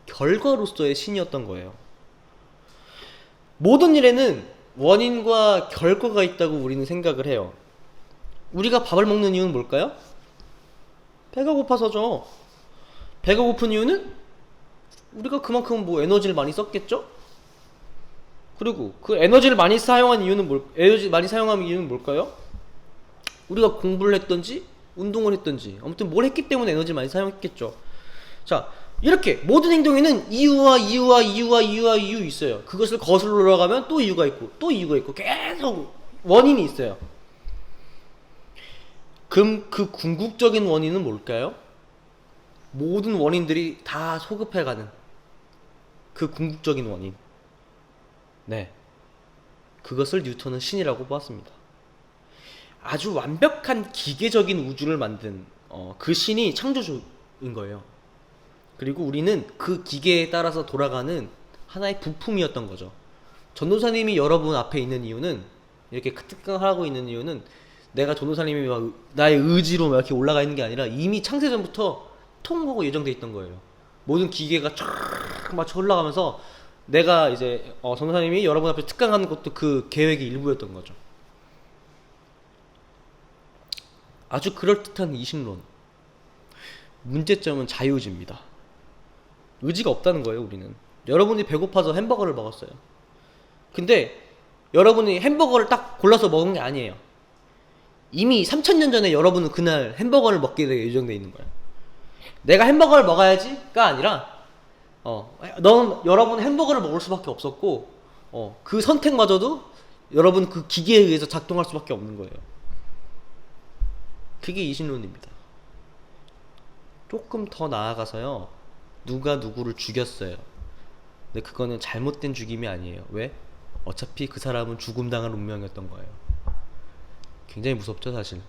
Speaker 2: 결과로서의 신이었던 거예요. 모든 일에는 원인과 결과가 있다고 우리는 생각을 해요. 우리가 밥을 먹는 이유는 뭘까요? 배가 고파서죠. 배가 고픈 이유는 우리가 그만큼 뭐 에너지를 많이 썼겠죠? 그리고 그 에너지를 많이 사용한 이유는 뭘까요? 우리가 공부를 했던지 운동을 했던지 아무튼 뭘 했기 때문에 에너지를 많이 사용했겠죠. 자, 이렇게 모든 행동에는 이유 있어요. 그것을 거슬러 올라가면 또 이유가 있고 또 이유가 있고 계속 원인이 있어요. 그럼 그 궁극적인 원인은 뭘까요? 모든 원인들이 다 소급해가는 그 궁극적인 원인. 네. 그것을 뉴턴은 신이라고 보았습니다. 아주 완벽한 기계적인 우주를 만든 그 신이 창조주인 거예요. 그리고 우리는 그 기계에 따라서 돌아가는 하나의 부품이었던 거죠. 전도사님이 여러분 앞에 있는 이유는, 이렇게 특강하고 있는 이유는 내가 전도사님이 막 나의 의지로 막 이렇게 올라가 있는 게 아니라 이미 창세전부터 통하고 예정돼 있던 거예요. 모든 기계가 쫙 맞춰 흘러가면서 내가 이제 전도사님이 여러분 앞에 특강하는 것도 그 계획의 일부였던 거죠. 아주 그럴듯한 이신론. 문제점은 자유의지입니다. 의지가 없다는 거예요, 우리는. 여러분이 배고파서 햄버거를 먹었어요. 근데 여러분이 햄버거를 딱 골라서 먹은 게 아니에요. 이미 3000년 전에 여러분은 그날 햄버거를 먹게 예정돼 있는 거예요. 내가 햄버거를 먹어야지가 아니라 여러분 햄버거를 먹을 수밖에 없었고 그 선택마저도 여러분 그 기계에 의해서 작동할 수밖에 없는 거예요. 그게 이신론입니다. 조금 더 나아가서요, 누가 누구를 죽였어요. 근데 그거는 잘못된 죽임이 아니에요. 왜? 어차피 그 사람은 죽음당할 운명이었던 거예요. 굉장히 무섭죠, 사실.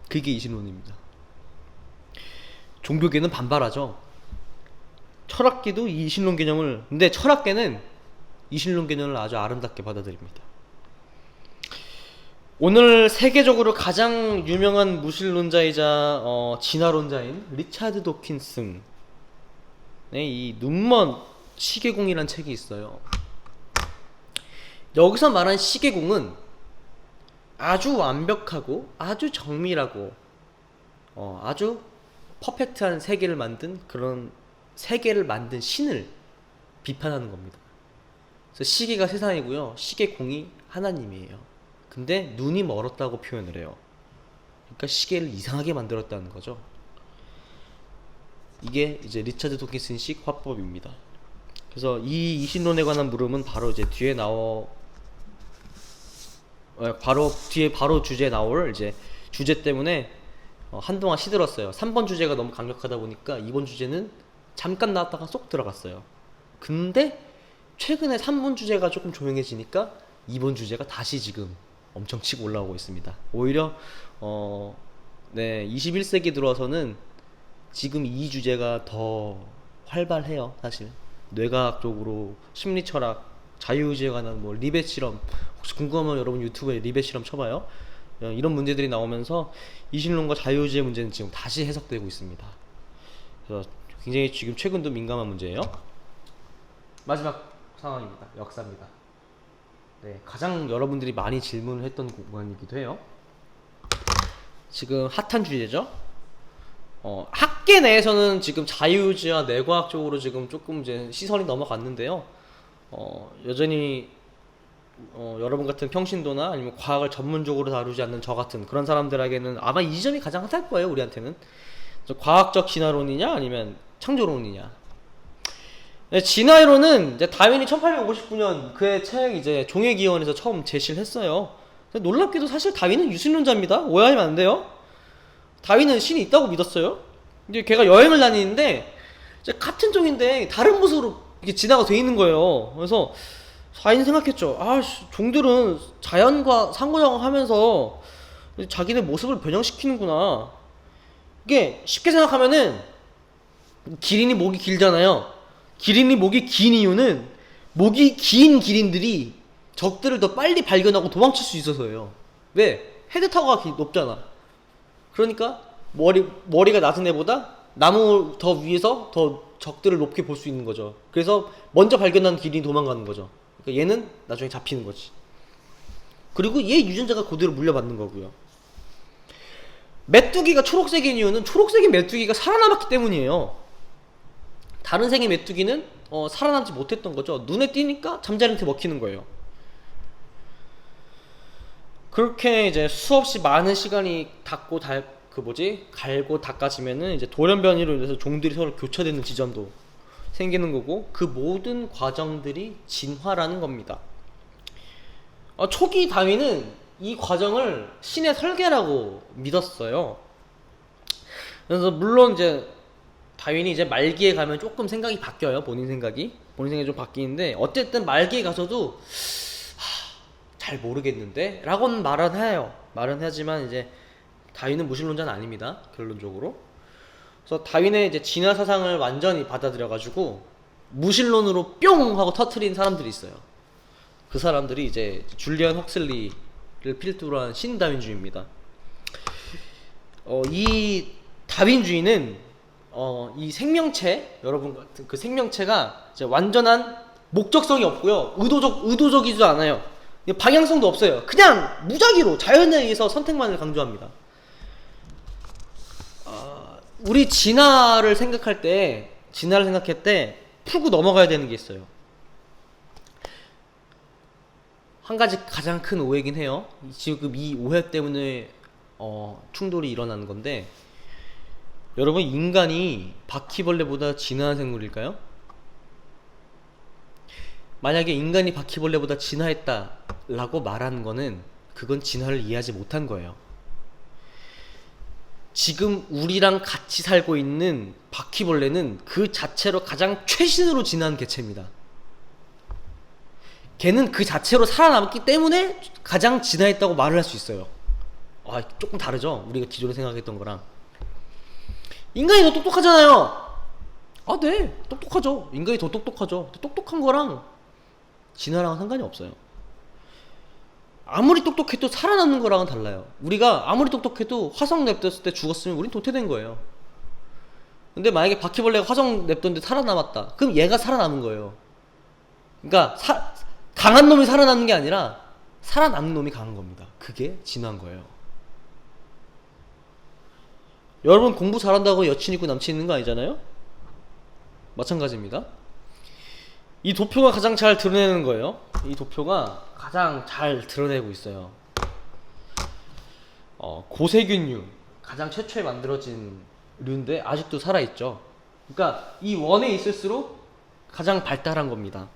Speaker 2: 그게 이신론입니다. 종교계는 반발하죠. 철학계도 이 이신론 개념을, 근데 철학계는 이신론 개념을 아주 아름답게 받아들입니다. 오늘 세계적으로 가장 유명한 무신론자이자 진화론자인 리차드 도킨슨의 이 눈먼 시계공이라는 책이 있어요. 여기서 말한 시계공은 아주 완벽하고 아주 정밀하고 아주 퍼펙트한 세계를 만든, 그런 세계를 만든 신을 비판하는 겁니다. 그래서 시계가 세상이고요, 시계공이 하나님이에요. 근데 눈이 멀었다고 표현을 해요. 그러니까 시계를 이상하게 만들었다는 거죠. 이게 이제 리차드 도킨슨식 화법입니다. 그래서 이 이신론에 관한 물음은 바로 이제 뒤에 바로 주제에 나올 이제 주제 때문에 한동안 시들었어요. 3번 주제가 너무 강력하다 보니까 2번 주제는 잠깐 나왔다가 쏙 들어갔어요. 근데 최근에 3번 주제가 조금 조용해지니까 2번 주제가 다시 지금 엄청 치고 올라오고 있습니다. 오히려 21세기 들어와서는 지금 이 주제가 더 활발해요. 사실 뇌과학적으로, 심리철학, 자유의지에 관한 뭐 리벳 실험, 혹시 궁금하면 여러분 유튜브에 리벳 실험 쳐봐요. 이런 문제들이 나오면서 이신론과 자유의지의 문제는 지금 다시 해석되고 있습니다. 그래서 굉장히 지금 최근도 민감한 문제예요. 마지막 상황입니다. 역사입니다. 네, 가장 여러분들이 많이 질문을 했던 구간이기도 해요. 지금 핫한 주제죠. 학계 내에서는 지금 자유의지와 뇌과학 쪽으로 지금 조금 이제 시선이 넘어갔는데요. 여전히 여러분 같은 평신도나 아니면 과학을 전문적으로 다루지 않는 저 같은 그런 사람들에게는 아마 이 점이 가장 핫할 거예요. 우리한테는 과학적 진화론이냐 아니면 창조론이냐. 네, 진화론은 이제 다윈이 1859년 그의 책 이제 종의 기원에서 처음 제시를 했어요. 근데 놀랍게도 사실 다윈은 유신론자입니다. 오해하면 안 돼요. 다윈은 신이 있다고 믿었어요. 이제 걔가 여행을 다니는데 이제 같은 종인데 다른 모습으로 이렇게 진화가 돼 있는 거예요. 그래서 다윈이 생각했죠. 종들은 자연과 상호작용하면서 자기네 모습을 변형시키는구나. 이게 쉽게 생각하면은 기린이 목이 길잖아요. 기린이 목이 긴 이유는 목이 긴 기린들이 적들을 더 빨리 발견하고 도망칠 수 있어서예요. 왜? 헤드타워가 높잖아. 그러니까 머리가 낮은 애보다 나무 더 위에서 더 적들을 높게 볼 수 있는 거죠. 그래서 먼저 발견한 기린이 도망가는 거죠. 그러니까 얘는 나중에 잡히는 거지. 그리고 얘 유전자가 그대로 물려받는 거고요. 메뚜기가 초록색인 이유는 초록색인 메뚜기가 살아남았기 때문이에요. 다른 색의 메뚜기는 살아남지 못했던 거죠. 눈에 띄니까 잠자리한테 먹히는 거예요. 그렇게 이제 수없이 많은 시간이 갈고 닦아지면은 이제 돌연변이로 인해서 종들이 서로 교차되는 지점도 생기는 거고, 그 모든 과정들이 진화라는 겁니다. 초기 다윈은 이 과정을 신의 설계라고 믿었어요. 그래서 물론 이제 다윈이 이제 말기에 가면 조금 생각이 바뀌어요. 본인 본인 생각이 좀 바뀌는데 어쨌든 말기에 가서도 잘 모르겠는데 라고는 말은 해요. 말은 하지만 이제 다윈은 무신론자는 아닙니다. 결론적으로. 그래서 다윈의 이제 진화 사상을 완전히 받아들여가지고 무신론으로 뿅 하고 터트린 사람들이 있어요. 그 사람들이 이제 줄리안 헉슬리를 필두로 한 신다윈주의입니다. 이 다윈주의는 이 생명체, 여러분 같은 그 생명체가 이제 완전한 목적성이 없고요, 의도적이지도 않아요. 방향성도 없어요. 그냥 무작위로 자연에 의해서 선택만을 강조합니다. 우리 진화를 생각할 때 풀고 넘어가야 되는 게 있어요. 한 가지 가장 큰 오해긴 해요. 지금 이 오해 때문에 충돌이 일어나는 건데, 여러분, 인간이 바퀴벌레보다 진화한 생물일까요? 만약에 인간이 바퀴벌레보다 진화했다라고 말하는 거는 그건 진화를 이해하지 못한 거예요. 지금 우리랑 같이 살고 있는 바퀴벌레는 그 자체로 가장 최신으로 진화한 개체입니다. 걔는 그 자체로 살아남았기 때문에 가장 진화했다고 말을 할 수 있어요. 조금 다르죠? 우리가 기존에 생각했던 거랑. 인간이 더 똑똑하잖아요. 네, 똑똑하죠. 인간이 더 똑똑하죠. 똑똑한 거랑 진화랑은 상관이 없어요. 아무리 똑똑해도 살아남는 거랑은 달라요. 우리가 아무리 똑똑해도 화성 냅뒀을 때 죽었으면 우린 도태된 거예요. 근데 만약에 바퀴벌레가 화성 냅뒀는데 살아남았다, 그럼 얘가 살아남은 거예요. 그러니까 강한 놈이 살아남는 게 아니라 살아남는 놈이 강한 겁니다. 그게 진화인 거예요. 여러분, 공부 잘한다고 여친 있고 남친 있는 거 아니잖아요? 마찬가지입니다. 이 도표가 가장 잘 드러내는 거예요. 이 도표가 가장 잘 드러내고 있어요. 고세균류, 가장 최초에 만들어진 류인데 아직도 살아있죠. 그러니까 이 원에 있을수록 가장 발달한 겁니다.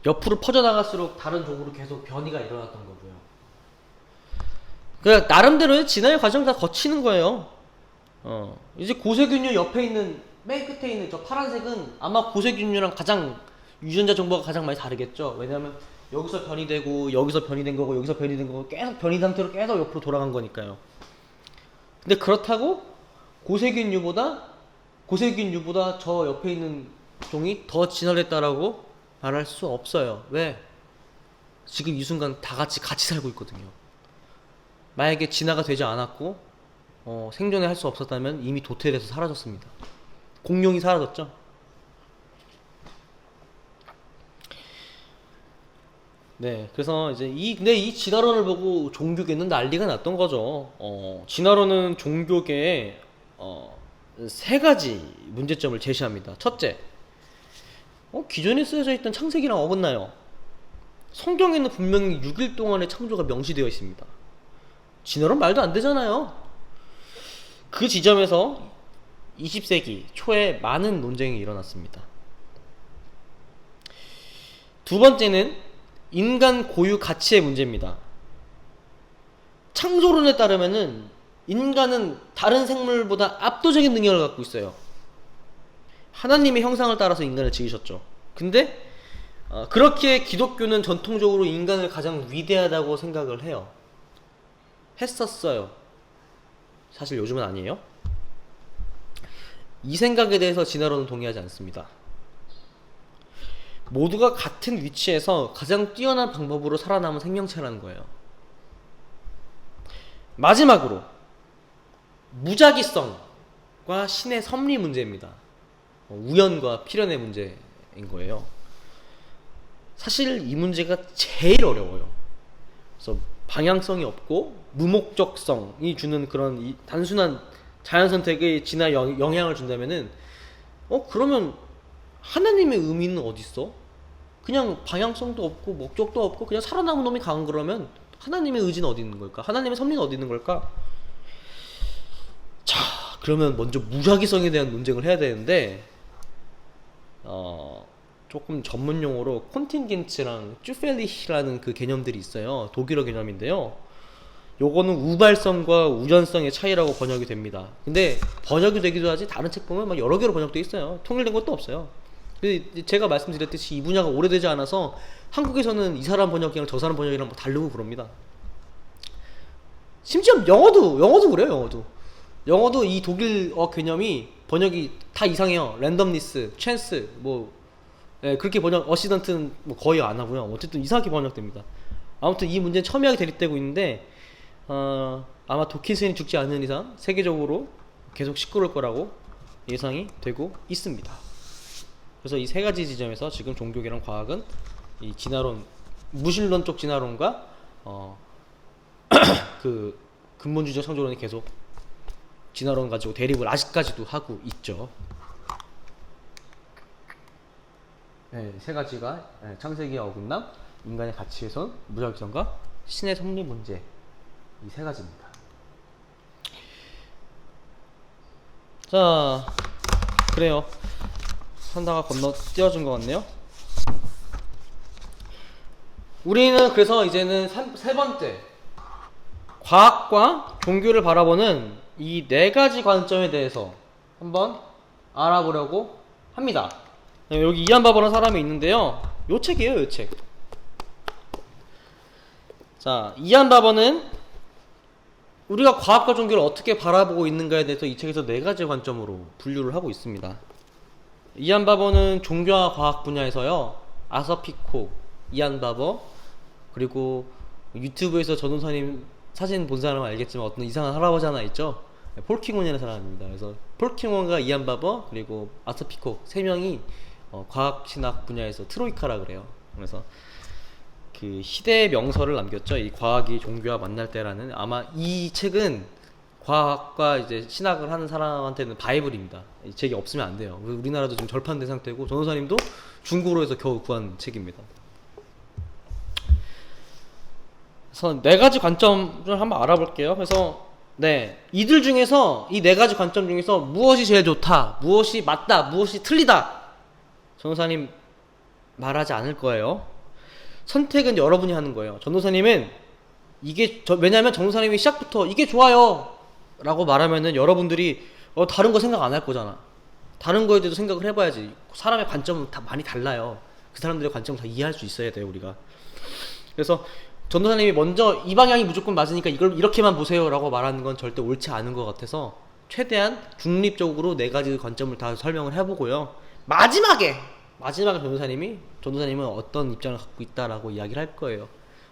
Speaker 2: 옆으로 퍼져나갈수록 다른 종으로 계속 변이가 일어났던 거고요. 그러니까 나름대로의 진화의 과정을 다 거치는 거예요. 이제 고세균류 옆에 있는, 맨 끝에 있는 저 파란색은 아마 고세균류랑 가장 유전자 정보가 가장 많이 다르겠죠. 왜냐하면 여기서 변이되고 여기서 변이된 거고 여기서 변이된 거고 계속 변이 상태로 계속 옆으로 돌아간 거니까요. 근데 그렇다고 고세균류보다 저 옆에 있는 종이 더 진화했다라고 말할 수 없어요. 왜? 지금 이 순간 다 같이 살고 있거든요. 만약에 진화가 되지 않았고 생존을 할 수 없었다면 이미 도태돼서 사라졌습니다. 공룡이 사라졌죠. 네, 그래서 이제 근데 이 진화론을 보고 종교계는 난리가 났던 거죠. 진화론은 종교계에 세 가지 문제점을 제시합니다. 첫째, 기존에 쓰여져 있던 창세기랑 어긋나요. 성경에는 분명히 6일 동안의 창조가 명시되어 있습니다. 진화론 말도 안 되잖아요. 그 지점에서 20세기 초에 많은 논쟁이 일어났습니다. 두 번째는 인간 고유 가치의 문제입니다. 창조론에 따르면은 인간은 다른 생물보다 압도적인 능력을 갖고 있어요. 하나님의 형상을 따라서 인간을 지으셨죠. 근데 그렇게 기독교는 전통적으로 인간을 가장 위대하다고 생각을 해요. 했었어요. 사실 요즘은 아니에요. 이 생각에 대해서 진화론은 동의하지 않습니다. 모두가 같은 위치에서 가장 뛰어난 방법으로 살아남은 생명체라는 거예요. 마지막으로 무작위성과 신의 섭리 문제입니다. 우연과 필연의 문제인 거예요. 사실 이 문제가 제일 어려워요. 그래서 방향성이 없고 무목적성이 주는 그런 이 단순한 자연선택의 진화 영향을 준다면은 그러면 하나님의 의미는 어딨어? 그냥 방향성도 없고 목적도 없고 그냥 살아남은 놈이 강한 거라면 하나님의 의지는 어디 있는 걸까? 하나님의 섭리는 어디 있는 걸까? 자, 그러면 먼저 무작위성에 대한 논쟁을 해야 되는데 조금 전문 용어로 콘팅겐츠랑 쭈펠리히라는 그 개념들이 있어요. 독일어 개념인데요. 요거는 우발성과 우연성의 차이라고 번역이 됩니다. 근데 번역이 되기도 하지 다른 책 보면 막 여러 개로 번역돼 있어요. 통일된 것도 없어요. 근데 제가 말씀드렸듯이 이 분야가 오래되지 않아서 한국에서는 이 사람 번역이랑 저 사람 번역이랑 뭐 다르고 그럽니다. 심지어 영어도 그래요. 영어도 이 독일어 개념이 번역이 다 이상해요. 랜덤리스, 찬스, 뭐 네, 그렇게 번역, 어시던트는 뭐 거의 안 하고요. 어쨌든 이상하게 번역됩니다. 아무튼 이 문제는 첨예하게 대립되고 있는데 아마 도킨슨이 죽지 않는 이상 세계적으로 계속 시끄러울 거라고 예상이 되고 있습니다. 그래서 이 세 가지 지점에서 지금 종교계랑 과학은 이 진화론, 무신론 쪽 진화론과 그 근본주의적 창조론이 계속 진화론 가지고 대립을 아직까지도 하고 있죠. 네, 세 가지가 창세기의 어긋남, 인간의 가치 훼손, 무작위성과 신의 섭리 문제, 이 세 가지입니다. 자, 그래요. 산다가 건너 뛰어준 것 같네요. 우리는 그래서 이제는 세 번째, 과학과 종교를 바라보는 이 네 가지 관점에 대해서 한번 알아보려고 합니다. 여기 이안 바버라는 사람이 있는데요. 요 책이에요, 요 책. 자, 이안 바버는 우리가 과학과 종교를 어떻게 바라보고 있는가에 대해서 이 책에서 네 가지 관점으로 분류를 하고 있습니다. 이안 바버는 종교와 과학 분야에서요, 아서 피콕, 이안 바버, 그리고 유튜브에서 전도사님 사진 본 사람은 알겠지만 어떤 이상한 할아버지 하나 있죠? 폴킹원이라는 사람입니다. 그래서 폴킹원과 이안 바버 그리고 아서 피콕 세 명이 과학신학 분야에서 트로이카라 그래요. 그래서 그 희대의 명서를 남겼죠. 이 과학이 종교와 만날 때라는. 아마 이 책은 과학과 이제 신학을 하는 사람한테는 바이블입니다. 이 책이 없으면 안 돼요. 우리나라도 지금 절판된 상태고 전도사님도 중국어로 해서 겨우 구한 책입니다. 그래서 네 가지 관점을 한번 알아볼게요. 그래서 이들 중에서 이 네 가지 관점 중에서 무엇이 제일 좋다, 무엇이 맞다, 무엇이 틀리다, 전도사님 말하지 않을 거예요. 선택은 여러분이 하는 거예요. 전도사님은 왜냐면 전도사님이 시작부터 이게 좋아요 라고 말하면은 여러분들이 다른 거 생각 안 할 거잖아. 다른 거에 대해서 생각을 해봐야지. 사람의 관점은 다 많이 달라요. 그 사람들의 관점을 다 이해할 수 있어야 돼요, 우리가. 그래서 전도사님이 먼저 이 방향이 무조건 맞으니까 이걸 이렇게만 보세요 라고 말하는 건 절대 옳지 않은 것 같아서 최대한 중립적으로 네 가지 관점을 다 설명을 해보고요. 마지막에 전도사님은 어떤 입장을 갖고 있다라고 이야기를 할 거예요.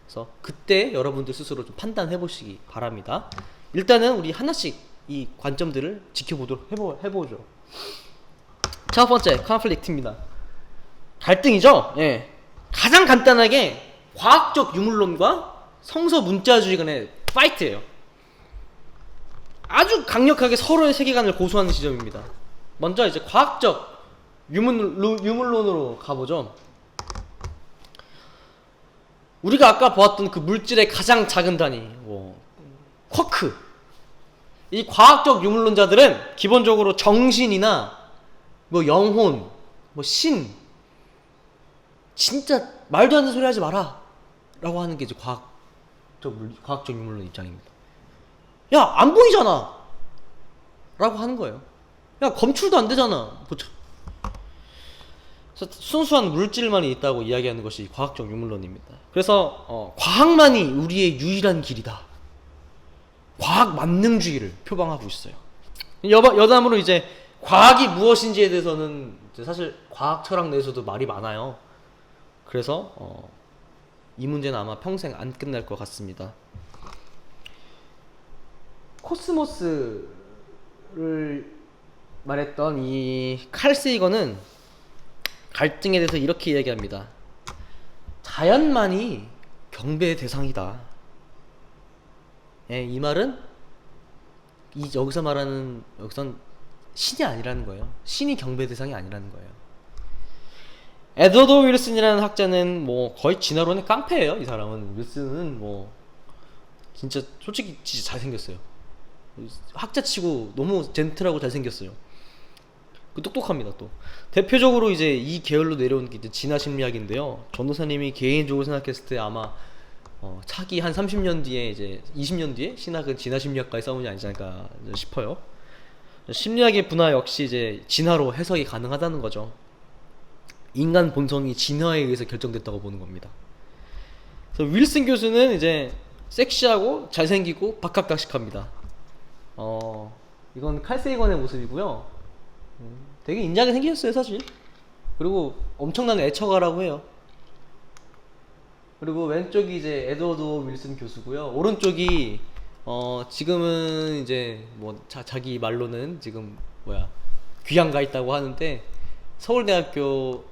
Speaker 2: 그래서 그때 여러분들 스스로 좀 판단해 보시기 바랍니다. 일단은 우리 하나씩 이 관점들을 지켜보도록 해보죠. 첫 번째, 컨플릭트입니다. 갈등이죠. 예. 가장 간단하게 과학적 유물론과 성서 문자주의 간의 파이트예요. 아주 강력하게 서로의 세계관을 고수하는 지점입니다. 먼저 이제 과학적 유물론으로 가보죠. 우리가 아까 보았던 그 물질의 가장 작은 단위, 쿼크. 이 과학적 유물론자들은 기본적으로 정신이나 영혼, 신, 진짜 말도 안 되는 소리 하지 마라 라고 하는 게 이제 과학적 유물론 입장입니다. 야, 안 보이잖아 라고 하는 거예요. 야, 검출도 안 되잖아. 순수한 물질만이 있다고 이야기하는 것이 과학적 유물론입니다. 그래서 과학만이 우리의 유일한 길이다. 과학 만능주의를 표방하고 있어요. 여담으로 이제 과학이 무엇인지에 대해서는 이제 사실 과학 철학 내에서도 말이 많아요. 그래서 이 문제는 아마 평생 안 끝날 것 같습니다. 코스모스를 말했던 이 칼 세이건은 갈등에 대해서 이렇게 이야기합니다. 자연만이 경배의 대상이다. 예, 이 말은 여기선 신이 아니라는 거예요. 신이 경배 대상이 아니라는 거예요. 에드워드 윌슨이라는 학자는 거의 진화론의 깡패예요. 이 사람은. 윌슨은 진짜 솔직히 진짜 잘생겼어요. 학자치고 너무 젠틀하고 잘생겼어요. 똑똑합니다. 또 대표적으로 이제 이 계열로 내려온 게 이제 진화 심리학인데요. 전도사님이 개인적으로 생각했을 때 아마 차기 한 30년 뒤에 이제 20년 뒤에 신학은 진화 심리학과의 싸움이 아니지 않을까 싶어요. 심리학의 분화 역시 이제 진화로 해석이 가능하다는 거죠. 인간 본성이 진화에 의해서 결정됐다고 보는 겁니다. 그래서 윌슨 교수는 이제 섹시하고 잘생기고 박학다식합니다. 이건 칼 세이건의 모습이고요. 되게 인자하게 생기셨어요, 사실. 그리고 엄청난 애처가라고 해요. 그리고 왼쪽이 이제 에드워드 윌슨 교수고요. 오른쪽이 지금은 이제 뭐 자기 말로는 지금 귀양 가 있다고 하는데 서울대학교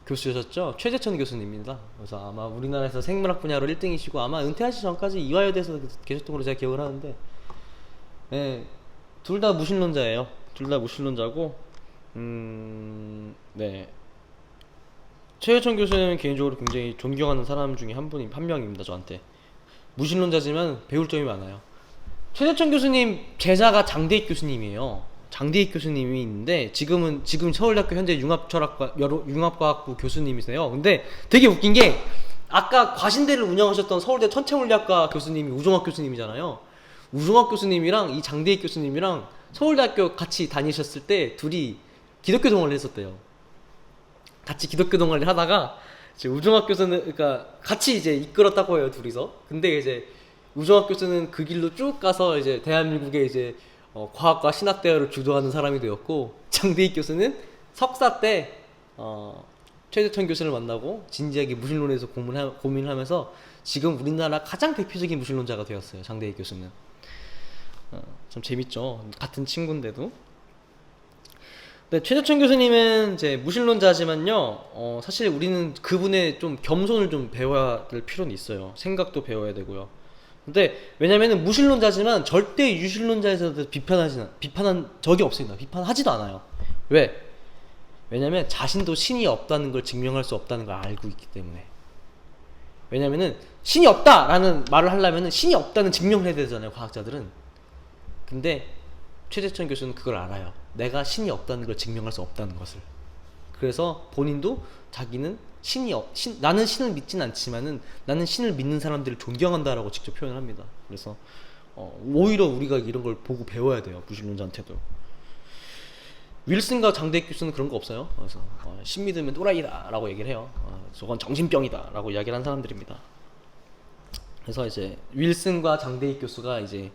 Speaker 2: 교수셨죠. 최재천 교수님입니다. 그래서 아마 우리나라에서 생물학 분야로 1등이시고 아마 은퇴하시기 전까지 이화여대에서 계셨던 걸로 제가 기억을 하는데, 네, 둘 다 무신론자예요. 둘 다 무신론자고, 네. 최재천 교수는 개인적으로 굉장히 존경하는 사람 중에 한 명입니다. 저한테. 무신론자지만 배울 점이 많아요. 최재천 교수님 제자가 장대익 교수님이에요. 장대익 교수님이 있는데 지금 서울대학교 현재 융합과학부 교수님이세요. 근데 되게 웃긴 게 아까 과신대를 운영하셨던 서울대 천체물리학과 교수님이 우종학 교수님이잖아요. 우종학 교수님이랑 이 장대익 교수님이랑 서울대학교 같이 다니셨을 때 둘이 기독교 동아리를 했었대요. 같이 기독교 동아리를 하다가 이제 우종학 교수는 그러니까 같이 이제 이끌었다고 해요, 둘이서. 근데 이제 우종학 교수는 그 길로 쭉 가서 이제 대한민국의 이제 과학과 신학대화를 주도하는 사람이 되었고, 장대익 교수는 석사 때 최재천 교수를 만나고 진지하게 무신론에 대해서 고민을 하면서 지금 우리나라 가장 대표적인 무신론자가 되었어요. 장대익 교수는. 좀 재밌죠. 같은 친구인데도. 네, 최재천 교수님은 이제 무신론자지만요. 사실 우리는 그분의 좀 겸손을 좀 배워야 될 필요는 있어요. 생각도 배워야 되고요. 근데 왜냐면은 무신론자지만 절대 유신론자에서 비판한 적이 없습니다. 비판하지도 않아요. 왜? 왜냐면 자신도 신이 없다는 걸 증명할 수 없다는 걸 알고 있기 때문에. 왜냐면은 신이 없다라는 말을 하려면은 신이 없다는 증명을 해야 되잖아요, 과학자들은. 근데 최재천 교수는 그걸 알아요. 내가 신이 없다는 걸 증명할 수 없다는 것을. 그래서 본인도 자기는 나는 신을 믿진 않지만은 나는 신을 믿는 사람들을 존경한다라고 직접 표현을 합니다. 그래서 오히려 우리가 이런 걸 보고 배워야 돼요, 무신론자한테도. 윌슨과 장대익 교수는 그런 거 없어요. 그래서 신 믿으면 또라이다 라고 얘기를 해요. 저건 정신병이다 라고 이야기를 한 사람들입니다. 그래서 이제 윌슨과 장대익 교수가 이제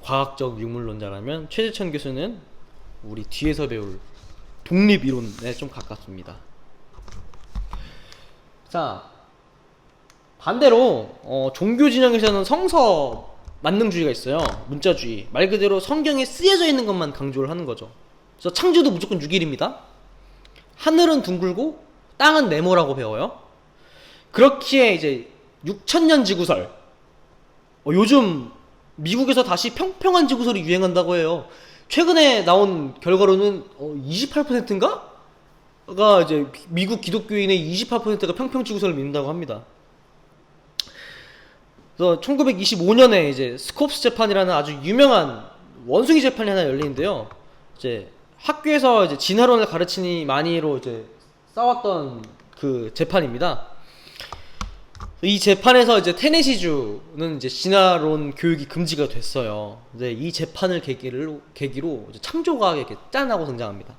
Speaker 2: 과학적 유물론자라면 최재천 교수는 우리 뒤에서 배울 독립이론에 좀 가깝습니다. 자, 반대로 종교 진영에서는 성서 만능주의가 있어요. 문자주의. 말 그대로 성경에 쓰여져 있는 것만 강조를 하는 거죠. 그래서 창조도 무조건 6일입니다. 하늘은 둥글고 땅은 네모라고 배워요. 그렇기에 이제 6000년 지구설. 요즘 미국에서 다시 평평한 지구설이 유행한다고 해요. 최근에 나온 결과로는 28%인가? 가 이제 미국 기독교인의 28%가 평평지구설을 믿는다고 합니다. 그래서 1925년에 이제 스콥스 재판이라는 아주 유명한 원숭이 재판이 하나 열리는데요. 이제 학교에서 이제 진화론을 가르치니 많이로 이제 싸웠던 그 재판입니다. 이 재판에서 이제 테네시주는 이제 진화론 교육이 금지가 됐어요. 이제 이 재판을 계기로 이제 창조과학이 이렇게 짠하고 등장합니다.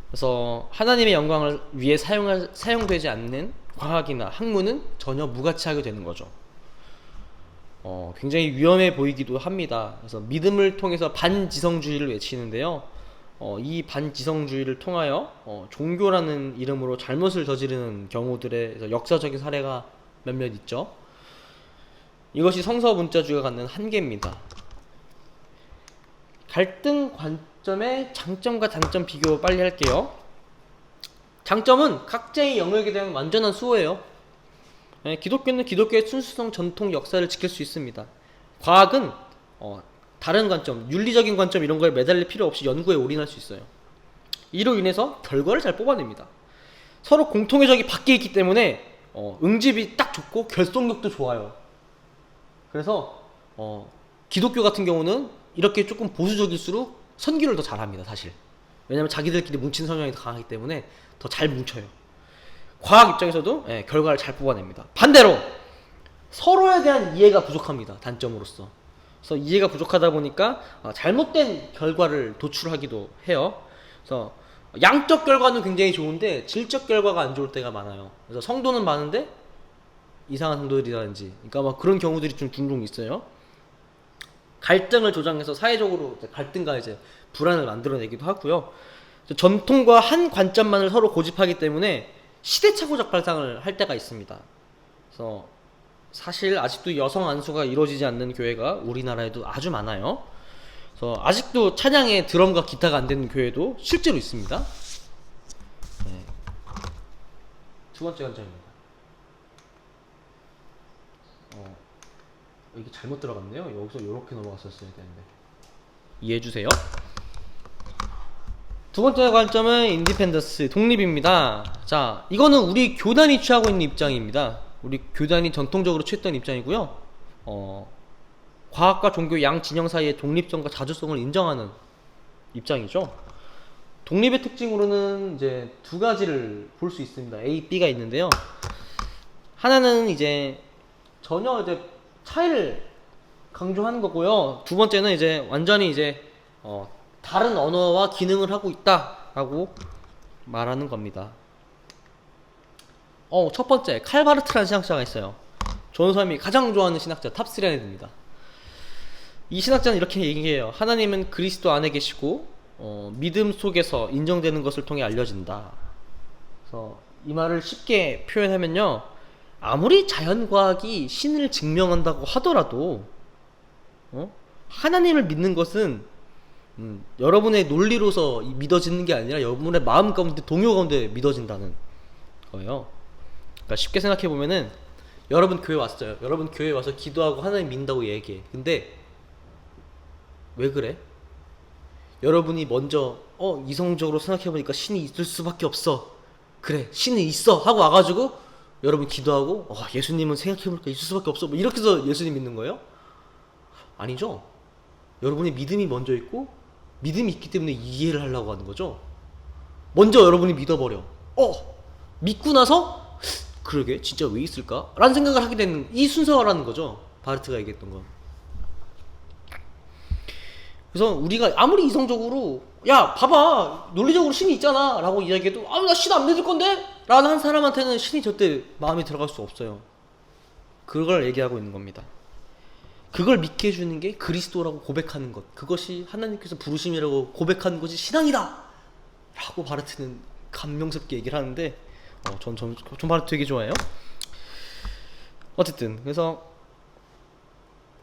Speaker 2: 그래서 하나님의 영광을 위해 사용되지 않는 과학이나 학문은 전혀 무가치하게 되는 거죠. 굉장히 위험해 보이기도 합니다. 그래서 믿음을 통해서 반지성주의를 외치는데요. 이 반지성주의를 통하여 종교라는 이름으로 잘못을 저지르는 경우들의 역사적인 사례가 몇몇 있죠. 이것이 성서 문자주의가 갖는 한계입니다. 갈등 관점의 장점과 단점 비교 빨리 할게요. 장점은 각자의 영역에 대한 완전한 수호예요. 기독교는 기독교의 순수성, 전통, 역사를 지킬 수 있습니다. 과학은 다른 관점, 윤리적인 관점 이런 거에 매달릴 필요 없이 연구에 올인할 수 있어요. 이로 인해서 결과를 잘 뽑아냅니다. 서로 공통의 적이 밖에 있기 때문에 응집이 딱 좋고 결속력도 좋아요. 그래서 기독교 같은 경우는 이렇게 조금 보수적일수록 선교를 더 잘합니다, 사실. 왜냐면 자기들끼리 뭉친 성향이 더 강하기 때문에 더 잘 뭉쳐요. 과학 입장에서도 결과를 잘 뽑아냅니다. 반대로 서로에 대한 이해가 부족합니다, 단점으로서. 그래서 이해가 부족하다 보니까 잘못된 결과를 도출하기도 해요. 그래서 양적 결과는 굉장히 좋은데 질적 결과가 안 좋을 때가 많아요. 그래서 성도는 많은데 이상한 성도들이라든지, 그러니까 막 그런 경우들이 좀 종종 있어요. 갈등을 조장해서 사회적으로 갈등과 이제 불안을 만들어내기도 하고요. 전통과 한 관점만을 서로 고집하기 때문에 시대착오적 발상을 할 때가 있습니다. 그래서 사실 아직도 여성 안수가 이루어지지 않는 교회가 우리나라에도 아주 많아요. 그래서 아직도 찬양에 드럼과 기타가 안 되는 교회도 실제로 있습니다. 네. 두 번째 관점입니다. 이게 잘못 들어갔네요. 여기서 이렇게 넘어갔었어야 되는데 이해해주세요. 두 번째 관점은 인디펜던스, 독립입니다. 자, 이거는 우리 교단이 취하고 있는 입장입니다. 우리 교단이 전통적으로 취했던 입장이고요. 과학과 종교 양 진영 사이의 독립성과 자주성을 인정하는 입장이죠. 독립의 특징으로는 이제 두 가지를 볼 수 있습니다. A, B가 있는데요. 하나는 이제 전혀 이제 차이를 강조하는 거고요. 두 번째는 이제 완전히 이제 다른 언어와 기능을 하고 있다라고 말하는 겁니다. 첫 번째 칼바르트라는 신학자가 있어요. 전우사님이 가장 좋아하는 신학자 탑3 안에 듭니다. 이 신학자는 이렇게 얘기해요. 하나님은 그리스도 안에 계시고 믿음 속에서 인정되는 것을 통해 알려진다. 그래서 이 말을 쉽게 표현하면요, 아무리 자연과학이 신을 증명한다고 하더라도 하나님을 믿는 것은 여러분의 논리로서 믿어지는 게 아니라 여러분의 마음 가운데, 동요 가운데 믿어진다는 거예요. 그러니까 쉽게 생각해 보면은, 여러분 교회 왔어요. 여러분 교회 와서 기도하고 하나님 믿는다고 얘기해. 근데 왜 그래? 여러분이 먼저 이성적으로 생각해 보니까 신이 있을 수밖에 없어. 그래, 신이 있어 하고 와가지고 여러분 기도하고 예수님은 생각해보니까 있을 수밖에 없어, 뭐 이렇게 해서 예수님 믿는 거예요? 아니죠. 여러분의 믿음이 먼저 있고 믿음이 있기 때문에 이해를 하려고 하는 거죠. 먼저 여러분이 믿어버려. 믿고 나서 그러게 진짜 왜 있을까? 라는 생각을 하게 되는 이 순서라는 거죠. 바르트가 얘기했던 건. 그래서 우리가 아무리 이성적으로 야 봐봐 논리적으로 신이 있잖아 라고 이야기해도 나 신 안 믿을 건데? 라는 한 사람한테는 신이 절대 마음에 들어갈 수 없어요. 그걸 얘기하고 있는 겁니다. 그걸 믿게 해주는 게 그리스도라고 고백하는 것, 그것이 하나님께서 부르심이라고 고백하는 것이 신앙이다 라고 바르트는 감명스럽게 얘기를 하는데 전 바르트 되게 좋아해요. 어쨌든 그래서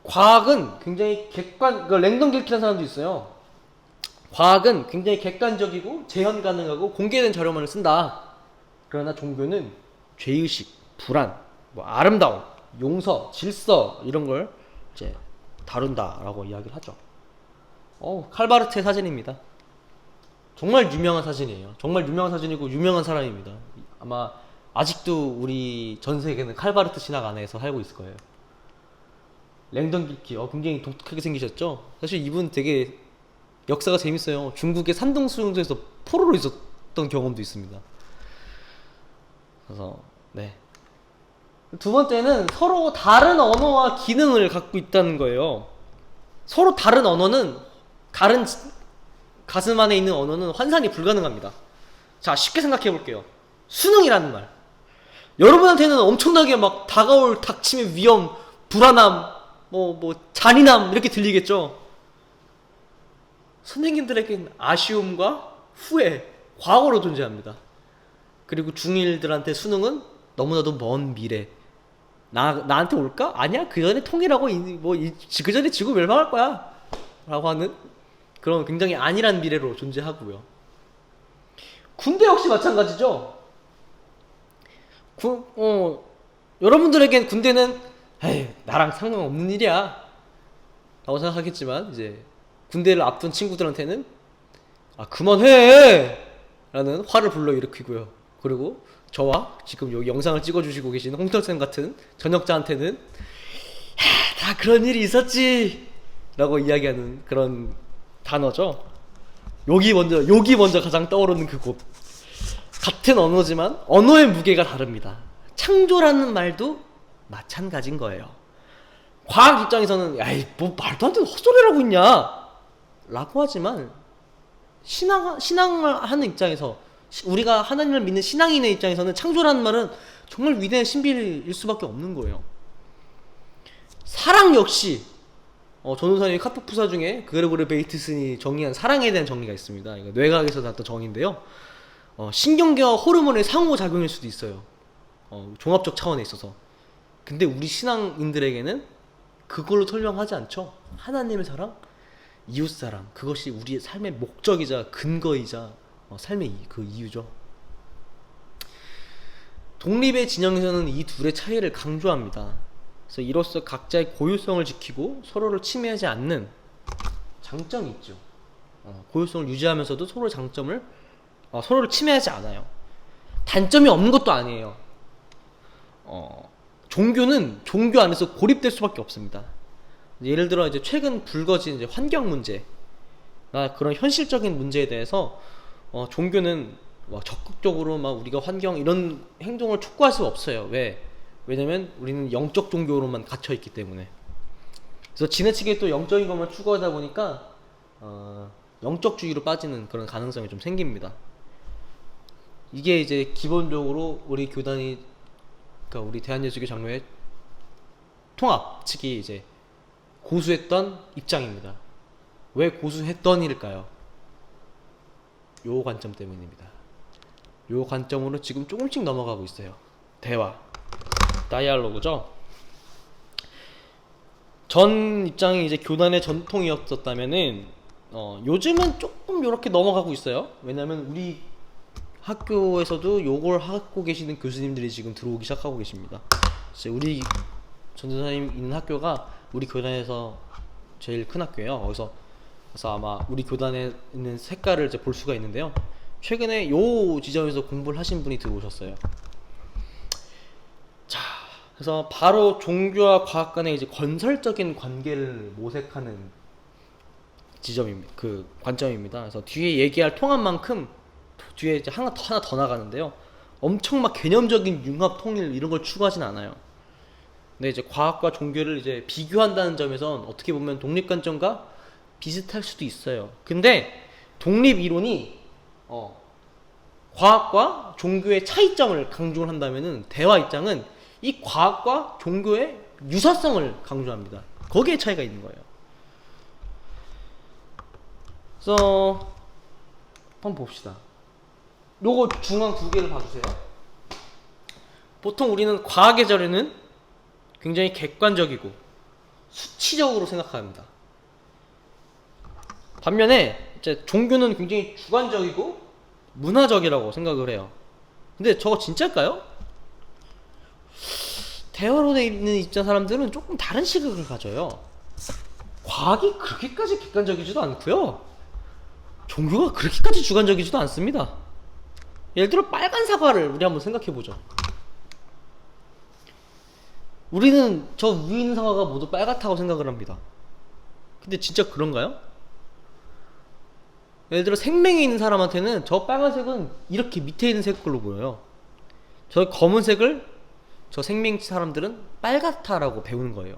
Speaker 2: 과학은 굉장히 랭던 길키라는 사람도 있어요. 과학은 굉장히 객관적이고 재현 가능하고 공개된 자료만을 쓴다. 그러나 종교는 죄의식, 불안, 아름다움, 용서, 질서 이런 걸 이제 다룬다라고 이야기를 하죠. 칼바르트의 사진입니다. 정말 유명한 사진이에요. 정말 유명한 사진이고 유명한 사람입니다. 아마 아직도 우리 전 세계는 칼바르트 신학 안에서 살고 있을 거예요. 랭던 길키, 굉장히 독특하게 생기셨죠? 사실 이분 되게 역사가 재밌어요. 중국의 산둥 수용소에서 포로로 있었던 경험도 있습니다. 그래서 네. 두 번째는 서로 다른 언어와 기능을 갖고 있다는 거예요. 서로 다른 언어는, 다른 가슴 안에 있는 언어는 환산이 불가능합니다. 자, 쉽게 생각해 볼게요. 수능이라는 말. 여러분한테는 엄청나게 막 다가올 닥침의 위험, 불안함, 잔인함 이렇게 들리겠죠. 선생님들에겐 아쉬움과 후회, 과거로 존재합니다. 그리고 중1들한테 수능은 너무나도 먼 미래. 나한테 올까? 아니야, 그 전에 통일하고 그 전에 지구 멸망할 거야 라고 하는 그런 굉장히 안일한 미래로 존재하고요. 군대 역시 마찬가지죠. 여러분들에겐 군대는 에이, 나랑 상관없는 일이야 라고 생각하겠지만, 이제 군대를 앞둔 친구들한테는 그만해 라는 화를 불러일으키고요. 그리고 저와 지금 여기 영상을 찍어주시고 계신 홍철쌤 같은 전역자한테는 다 그런 일이 있었지 라고 이야기하는 그런 단어죠. 여기 먼저 가장 떠오르는 그곳. 같은 언어지만 언어의 무게가 다릅니다. 창조라는 말도 마찬가지인 거예요. 과학 입장에서는 야이 뭐 말도 안 되는 헛소리라고 있냐 라고 하지만, 신앙을 하는 입장에서 우리가 하나님을 믿는 신앙인의 입장에서는 창조라는 말은 정말 위대한 신비일 수밖에 없는 거예요. 사랑 역시 전도사님 카톡 프사 중에 그레고리 베이트슨이 정의한 사랑에 대한 정의가 있습니다. 이거 뇌과학에서 나왔던 정의인데요. 신경계와 호르몬의 상호작용일 수도 있어요. 종합적 차원에 있어서. 근데 우리 신앙인들에게는 그걸로 설명하지 않죠. 하나님의 사랑, 이웃사랑, 그것이 우리의 삶의 목적이자 근거이자 삶의 그 이유죠. 독립의 진영에서는 이 둘의 차이를 강조합니다. 그래서 이로써 각자의 고유성을 지키고 서로를 침해하지 않는 장점이 있죠. 고유성을 유지하면서도 서로의 장점을 서로를 침해하지 않아요. 단점이 없는 것도 아니에요. 종교는 종교 안에서 고립될 수밖에 없습니다. 예를 들어 이제 최근 불거진 이제 환경 문제나 그런 현실적인 문제에 대해서 종교는 막 적극적으로 막 우리가 환경 이런 행동을 촉구할 수 없어요. 왜냐면 우리는 영적 종교로만 갇혀 있기 때문에. 그래서 지나치게 또 영적인 것만 추구하다 보니까 영적주의로 빠지는 그런 가능성이 좀 생깁니다. 이게 이제 기본적으로 우리 교단이, 그러니까 우리 대한예수교 장로회 통합 측이 이제 고수했던 입장입니다. 왜 고수했던일까요? 요 관점 때문입니다. 요 관점으로 지금 조금씩 넘어가고 있어요. 대화, 다이알로그죠. 전 입장이 이제 교단의 전통이었었다면은 요즘은 조금 요렇게 넘어가고 있어요. 왜냐면 우리 학교에서도 요걸 하고 계시는 교수님들이 지금 들어오기 시작하고 계십니다. 우리 전도사님 있는 학교가 우리 교단에서 제일 큰 학교예요. 그래서 아마 우리 교단에 있는 색깔을 이제 볼 수가 있는데요. 최근에 요 지점에서 공부를 하신 분이 들어오셨어요. 자, 그래서 바로 종교와 과학 간의 이제 건설적인 관계를 모색하는 지점입니다. 그 관점입니다. 그래서 뒤에 얘기할 통합만큼 뒤에 이제 하나 더 나가는데요. 엄청 막 개념적인 융합 통일 이런 걸 추구하진 않아요. 근데 이제 과학과 종교를 이제 비교한다는 점에선 어떻게 보면 독립 관점과 비슷할 수도 있어요. 근데 독립 이론이 과학과 종교의 차이점을 강조를 한다면은 대화 입장은 이 과학과 종교의 유사성을 강조합니다. 거기에 차이가 있는 거예요. 그래서 한번 봅시다. 요거 중앙 두 개를 봐주세요. 보통 우리는 과학의 자료는 굉장히 객관적이고 수치적으로 생각합니다. 반면에 이제 종교는 굉장히 주관적이고 문화적이라고 생각을 해요. 근데 저거 진짜일까요? 대화로 돼 있는 입장 사람들은 조금 다른 시각을 가져요. 과학이 그렇게까지 객관적이지도 않고요. 종교가 그렇게까지 주관적이지도 않습니다. 예를 들어 빨간 사과를 우리 한번 생각해보죠. 우리는 저 위에 있는 사과가 모두 빨갛다고 생각을 합니다. 근데 진짜 그런가요? 예를 들어 생명이 있는 사람한테는 저 빨간색은 이렇게 밑에 있는 색깔로 보여요. 저 검은색을 저 생명 사람들은 빨갛다라고 배우는 거예요.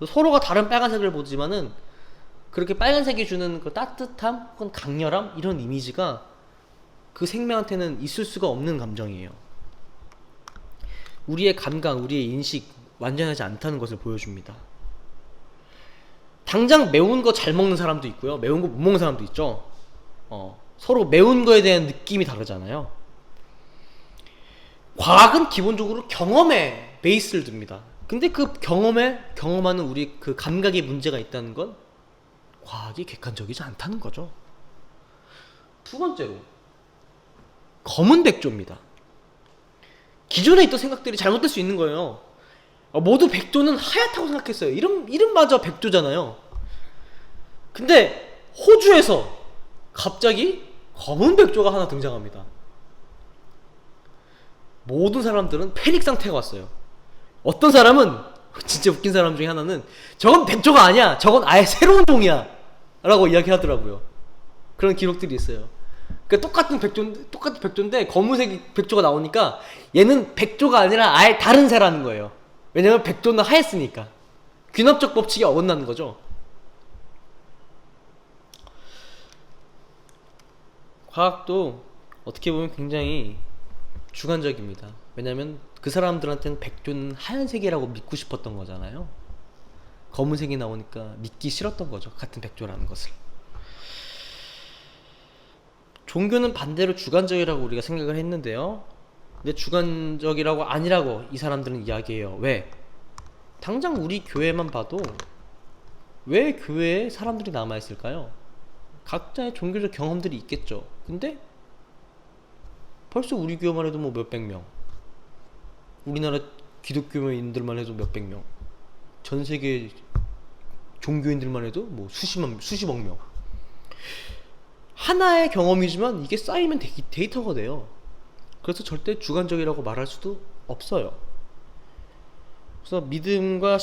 Speaker 2: 서로가 다른 빨간색을 보지만은 그렇게 빨간색이 주는 그 따뜻함 혹은 강렬함 이런 이미지가 그 생명한테는 있을 수가 없는 감정이에요. 우리의 감각, 우리의 인식 완전하지 않다는 것을 보여줍니다. 당장 매운 거 잘 먹는 사람도 있고요. 매운 거 못 먹는 사람도 있죠. 서로 매운 거에 대한 느낌이 다르잖아요. 과학은 기본적으로 경험에 베이스를 둡니다. 근데 그 경험하는 우리 그 감각에 문제가 있다는 건 과학이 객관적이지 않다는 거죠. 두 번째로 검은 백조입니다. 기존에 있던 생각들이 잘못될 수 있는 거예요. 모두 백조는 하얗다고 생각했어요. 이름마저 백조잖아요. 근데 호주에서 갑자기 검은 백조가 하나 등장합니다. 모든 사람들은 패닉 상태가 왔어요. 어떤 사람은 진짜 웃긴 사람 중에 하나는 저건 백조가 아니야, 저건 아예 새로운 종이야 라고 이야기하더라고요. 그런 기록들이 있어요. 그러니까 똑같은 백조인데 검은색 백조가 나오니까 얘는 백조가 아니라 아예 다른 새라는 거예요. 왜냐면 백조는 하였으니까. 귀납적 법칙이 어긋나는 거죠. 과학도 어떻게 보면 굉장히 주관적입니다. 왜냐면 그 사람들한테는 백조는 하얀색이라고 믿고 싶었던 거잖아요. 검은색이 나오니까 믿기 싫었던 거죠. 같은 백조라는 것을. 종교는 반대로 주관적이라고 우리가 생각을 했는데요. 근데 주관적이라고 아니라고 이 사람들은 이야기해요. 왜? 당장 우리 교회만 봐도 왜 교회에 사람들이 남아있을까요? 각자의 종교적 경험들이 있겠죠. 근데 벌써 우리 교회만 해도 뭐 몇백 명, 우리나라 기독교인들만 해도 몇백 명, 전 세계 종교인들만 해도 뭐 수십억 명. 하나의 경험이지만 이게 쌓이면 데이터가 돼요. 그래서 절대 주관적이라고 말할 수도 없어요. 그래서 믿음과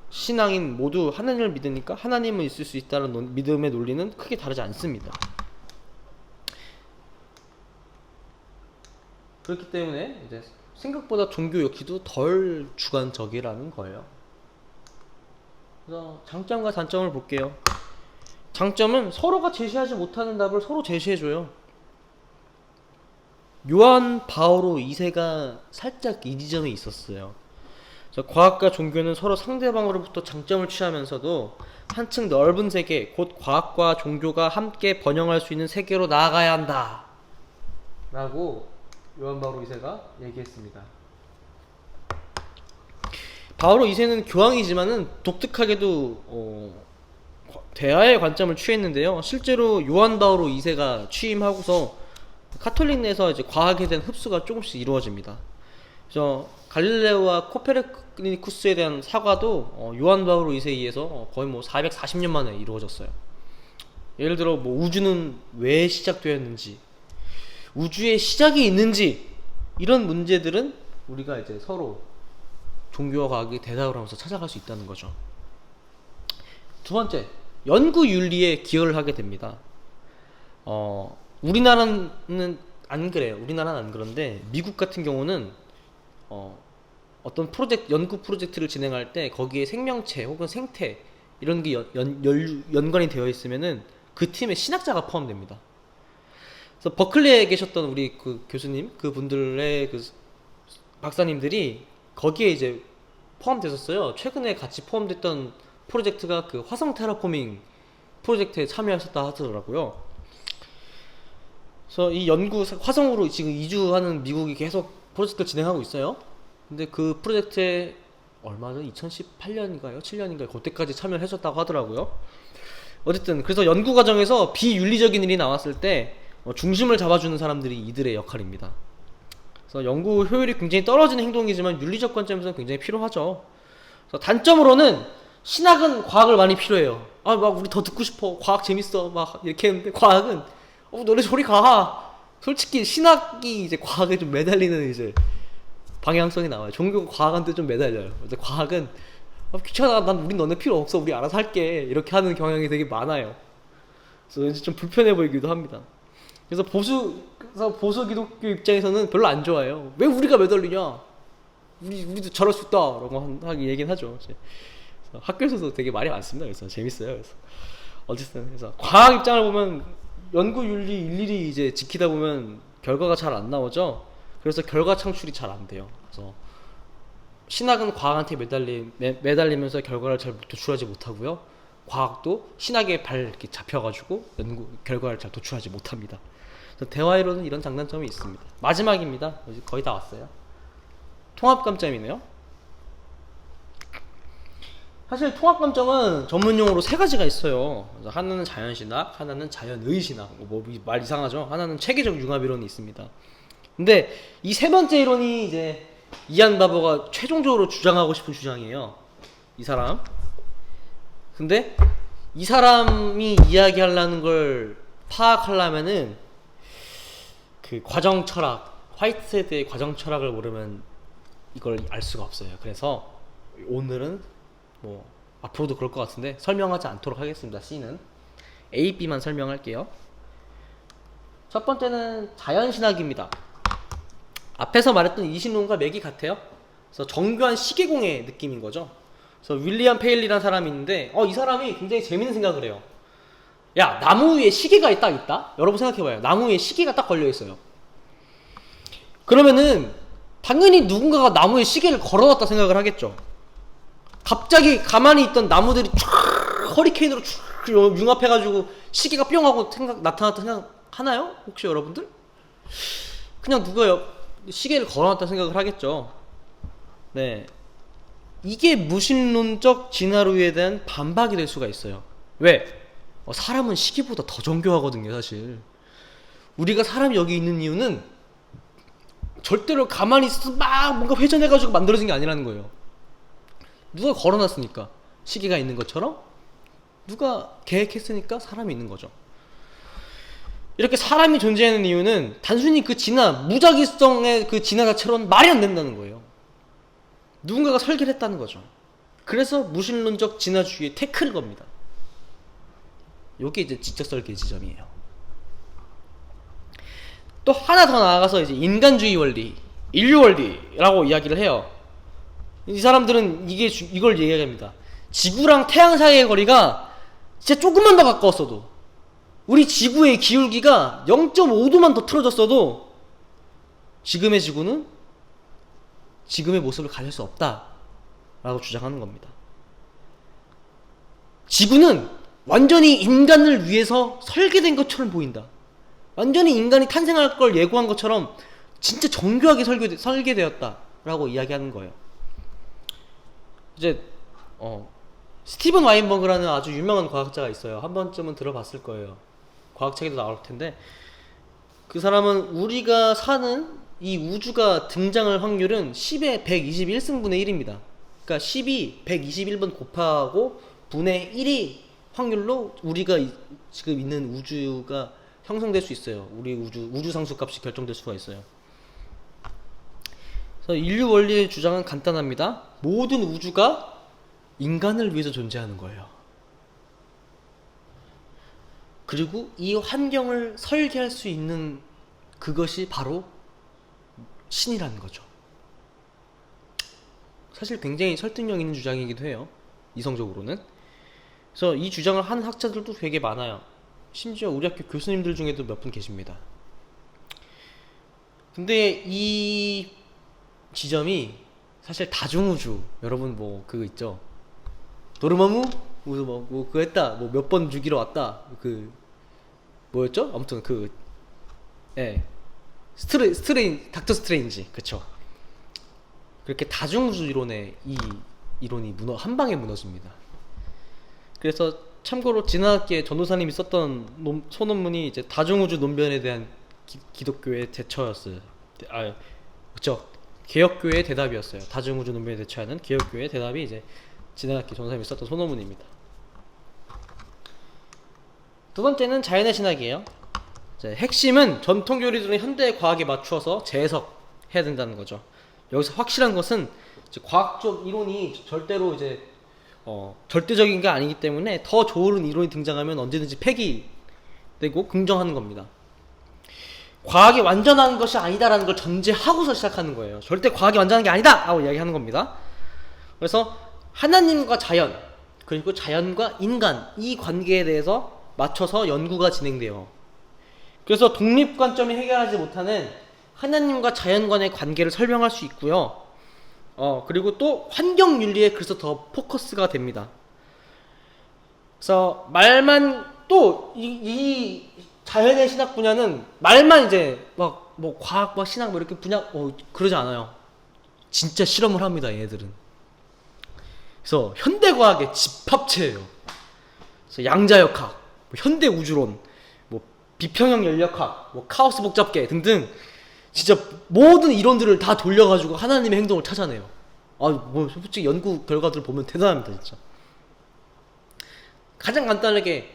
Speaker 2: 신앙인 모두 하나님을 믿으니까 하나님은 있을 수 있다는 믿음의 논리는 크게 다르지 않습니다. 그렇기 때문에 이제 생각보다 종교 역시도 덜 주관적이라는 거예요. 그래서 장점과 단점을 볼게요. 장점은 서로가 제시하지 못하는 답을 서로 제시해줘요. 요한 바오로 2세가 살짝 이 지점에 있었어요. 과학과 종교는 서로 상대방으로부터 장점을 취하면서도 한층 넓은 세계, 곧 과학과 종교가 함께 번영할 수 있는 세계로 나아가야 한다 라고 요한 바오로 2세가 얘기했습니다. 바오로 2세는 교황이지만은 독특하게도 대화의 관점을 취했는데요. 실제로 요한 바오로 2세가 취임하고서 카톨릭 내에서 이제 과학에 대한 흡수가 조금씩 이루어집니다. 그래서 갈릴레오와 코페르니쿠스에 대한 사과도 요한 바오로 2세에 의해서 거의 뭐 440년 만에 이루어졌어요. 예를 들어 뭐 우주는 왜 시작되었는지, 우주에 시작이 있는지, 이런 문제들은 우리가 이제 서로 종교와 과학이 대답을 하면서 찾아갈 수 있다는 거죠. 두 번째, 연구 윤리에 기여를 하게 됩니다. 우리나라는 안 그래요. 우리나라는 안 그런데 미국 같은 경우는 어떤 연구 프로젝트를 진행할 때 거기에 생명체 혹은 생태 이런 게 연관이 되어 있으면은 그 팀에 신학자가 포함됩니다. 그래서 버클리에 계셨던 우리 그 교수님, 그 분들의 그 박사님들이 거기에 이제 포함됐었어요. 최근에 같이 포함됐던 프로젝트가 그 화성 테라포밍 프로젝트에 참여하셨다 하더라고요. 그래서 이 화성으로 지금 이주하는 미국이 계속 프로젝트를 진행하고 있어요. 근데 그 프로젝트에 얼마죠? 2018년인가요? 7년인가요? 그때까지 참여를 하셨다고 하더라고요. 어쨌든 그래서 연구 과정에서 비윤리적인 일이 나왔을 때 중심을 잡아주는 사람들이 이들의 역할입니다. 그래서 연구 효율이 굉장히 떨어지는 행동이지만 윤리적 관점에서는 굉장히 필요하죠. 그래서 단점으로는 신학은 과학을 많이 필요해요. 막 우리 더 듣고 싶어. 과학 재밌어. 막 이렇게 했는데 과학은 너네 저리 가. 솔직히 신학이 이제 과학에 좀 매달리는 이제 방향성이 나와요. 종교가 과학한테 좀 매달려요. 그래서 과학은 귀찮아. 우린 너네 필요 없어. 우리 알아서 할게. 이렇게 하는 경향이 되게 많아요. 그래서 왠지 좀 불편해 보이기도 합니다. 그래서 보수 기독교 입장에서는 별로 안 좋아해요. 왜 우리가 매달리냐? 우리도 잘할 수 있다. 라고 얘기는 하죠. 학교에서도 되게 말이 많습니다. 그래서 재밌어요. 그래서 어쨌든 그래서 과학 입장을 보면 연구 윤리 일일이 이제 지키다 보면 결과가 잘 안 나오죠. 그래서 결과 창출이 잘 안 돼요. 그래서 신학은 과학한테 매달리면서 결과를 잘 도출하지 못하고요. 과학도 신학에 이렇게 잡혀가지고 결과를 잘 도출하지 못합니다. 그래서 대화이론은 이런 장단점이 있습니다. 마지막입니다. 거의 다 왔어요. 통합감점이네요. 사실 통합감점은 전문용어로 세 가지가 있어요. 그래서 하나는 자연신학, 하나는 자연의신학, 말 이상하죠? 하나는 체계적 융합이론이 있습니다. 근데 이 세 번째 이론이 이제 이안 바버가 최종적으로 주장하고 싶은 주장이에요. 이 사람. 근데 이 사람이 이야기하려는 걸 파악하려면은 그 과정 철학, 화이트헤드의 과정 철학을 모르면 이걸 알 수가 없어요. 그래서 오늘은 뭐 앞으로도 그럴 것 같은데 설명하지 않도록 하겠습니다. C는 A, B만 설명할게요. 첫 번째는 자연신학입니다. 앞에서 말했던 이신론과 맥이 같아요. 그래서 정교한 시계공의 느낌인 거죠. 그래서 윌리엄 페일리라는 사람이 있는데 이 사람이 굉장히 재밌는 생각을 해요. 야, 나무 위에 시계가 딱 있다? 여러분 생각해봐요. 나무 위에 시계가 딱 걸려있어요. 그러면은 당연히 누군가가 나무에 시계를 걸어놨다 생각을 하겠죠. 갑자기 가만히 있던 나무들이 촤 허리케인으로 촤 융합해가지고 시계가 뿅 하고 나타났다 생각하나요? 혹시 여러분들? 그냥 누가 시계를 걸어놨다 생각을 하겠죠. 네, 이게 무신론적 진화론에 대한 반박이 될 수가 있어요. 왜? 사람은 시계보다 더 정교하거든요, 사실. 우리가 사람이 여기 있는 이유는 절대로 가만히 있어서 막 뭔가 회전해가지고 만들어진 게 아니라는 거예요. 누가 걸어놨으니까 시계가 있는 것처럼 누가 계획했으니까 사람이 있는 거죠. 이렇게 사람이 존재하는 이유는 단순히 그 진화, 무작위성의 그 진화 자체로는 말이 안 된다는 거예요. 누군가가 설계를 했다는 거죠. 그래서 무신론적 진화주의의 태클을 겁니다. 요게 이제 지적 설계 지점이에요. 또 하나 더 나아가서 이제 인간주의 원리, 인류 원리라고 이야기를 해요. 이 사람들은 이걸 얘기합니다. 지구랑 태양 사이의 거리가 진짜 조금만 더 가까웠어도, 우리 지구의 기울기가 0.5도만 더 틀어졌어도 지금의 지구는 지금의 모습을 가질 수 없다라고 주장하는 겁니다. 지구는 완전히 인간을 위해서 설계된 것처럼 보인다. 완전히 인간이 탄생할 걸 예고한 것처럼 진짜 정교하게 설계되었다라고 이야기하는 거예요. 이제 스티븐 와인버그라는 아주 유명한 과학자가 있어요. 한 번쯤은 들어봤을 거예요. 과학책에도 나올 텐데, 그 사람은 우리가 사는 이 우주가 등장할 확률은 10의 121승분의 1입니다. 그러니까 10이 121번 곱하고 분의 1이 확률로 우리가 지금 있는 우주가 형성될 수 있어요. 우리 우주 상수값이 결정될 수가 있어요. 그래서 인류 원리의 주장은 간단합니다. 모든 우주가 인간을 위해서 존재하는 거예요. 그리고 이 환경을 설계할 수 있는 그것이 바로 신이라는 거죠. 사실 굉장히 설득력 있는 주장이기도 해요, 이성적으로는. 그래서 이 주장을 하는 학자들도 되게 많아요. 심지어 우리 학교 교수님들 중에도 몇 분 계십니다. 근데 이 지점이 사실 다중우주, 여러분 뭐 그거 있죠, 도르마무 뭐 그거 했다, 뭐 몇 번 주기로 왔다, 그 뭐였죠? 아무튼 그 닥터 스트레인지, 그쵸. 그렇게 다중우주 이론의 이 이론이 한 방에 무너집니다. 그래서 참고로 지난학기에 전도사님이 썼던 소논문이 이제 다중우주 논변에 대한 기독교의 대처였어요. 그쵸. 개혁교회의 대답이었어요. 다중우주 논변에 대처하는 개혁교회의 대답이 이제 지난학기 전도사님이 썼던 소논문입니다. 두 번째는 자연의 신학이에요. 핵심은 전통 교리들은 현대 과학에 맞추어서 재해석해야 된다는 거죠. 여기서 확실한 것은 이제 과학적 이론이 절대로 이제 절대적인 게 아니기 때문에 더 좋은 이론이 등장하면 언제든지 폐기되고 긍정하는 겁니다. 과학이 완전한 것이 아니다라는 걸 전제하고서 시작하는 거예요. 절대 과학이 완전한 게 아니다! 라고 이야기하는 겁니다. 그래서 하나님과 자연, 그리고 자연과 인간, 이 관계에 대해서 맞춰서 연구가 진행돼요. 그래서 독립관점이 해결하지 못하는 하나님과 자연 간의 관계를 설명할 수 있고요. 그리고 또 환경윤리에 그래서 더 포커스가 됩니다. 그래서 말만, 또 이 자연의 신학 분야는 말만 이제 막 뭐 과학, 막 신학 뭐 이렇게 분야 그러지 않아요. 진짜 실험을 합니다, 얘네들은. 그래서 현대과학의 집합체예요. 그래서 양자역학, 뭐 현대우주론, 뭐 비평형 연력학, 뭐 카오스 복잡계 등등 진짜 모든 이론들을 다 돌려가지고 하나님의 행동을 찾아내요. 뭐 솔직히 연구 결과들을 보면 대단합니다, 진짜. 가장 간단하게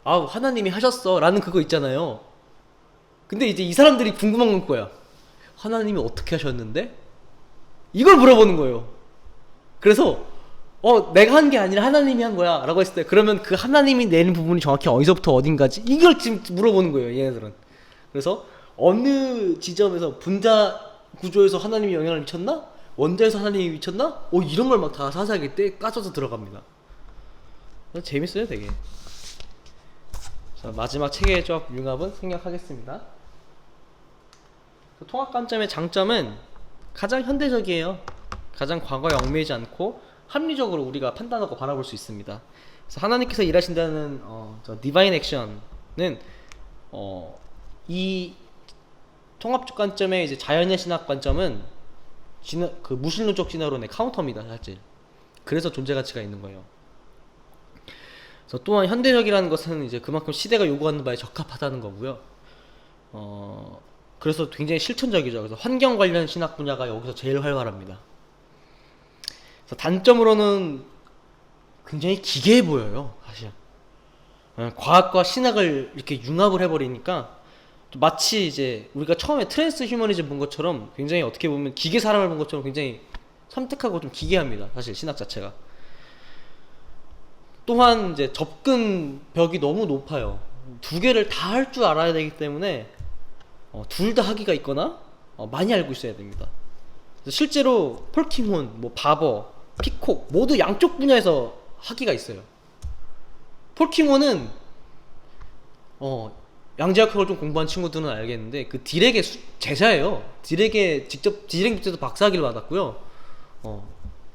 Speaker 2: 하나님이 하셨어 라는 그거 있잖아요. 근데 이제 이 사람들이 궁금한 건 거야. 하나님이 어떻게 하셨는데? 이걸 물어보는 거예요. 그래서 내가 한 게 아니라 하나님이 한 거야 라고 했을 때, 그러면 그 하나님이 내린 부분이 정확히 어디서부터 어딘가지, 이걸 지금 물어보는 거예요, 얘네들은. 그래서 어느 지점에서 분자 구조에서 하나님이 영향을 미쳤나? 원자에서 하나님이 미쳤나? 이런 걸 막 다 자세하게 까져서 들어갑니다. 재밌어요, 되게. 자, 마지막 체계적 융합은 생략하겠습니다. 통합 관점의 장점은 가장 현대적이에요. 가장 과거에 얽매이지 않고 합리적으로 우리가 판단하고 바라볼 수 있습니다. 그래서 하나님께서 일하신다는 디바인 액션은 이 통합적 관점의 이제 자연의 신학 관점은 그 무신론적 진화론의 카운터입니다, 사실. 그래서 존재 가치가 있는 거예요. 그래서 또한 현대적이라는 것은 이제 그만큼 시대가 요구하는 바에 적합하다는 거고요. 그래서 굉장히 실천적이죠. 그래서 환경 관련 신학 분야가 여기서 제일 활발합니다. 그래서 단점으로는 굉장히 기괴해 보여요, 사실. 과학과 신학을 이렇게 융합을 해버리니까 마치 이제 우리가 처음에 트랜스 휴머니즘 본 것처럼 굉장히 어떻게 보면 기계 사람을 본 것처럼 굉장히 섬뜩하고 좀 기괴합니다, 사실 신학 자체가. 또한 이제 접근 벽이 너무 높아요. 두 개를 다 할 줄 알아야 되기 때문에 둘 다 학위가 있거나 많이 알고 있어야 됩니다. 실제로 폴킴혼, 뭐 바버, 피콕 모두 양쪽 분야에서 학위가 있어요. 폴킴혼은 양자역학을 좀 공부한 친구들은 알겠는데 그 딜렉의 제자예요. 딜렉 밑에서 박사학위를 받았고요.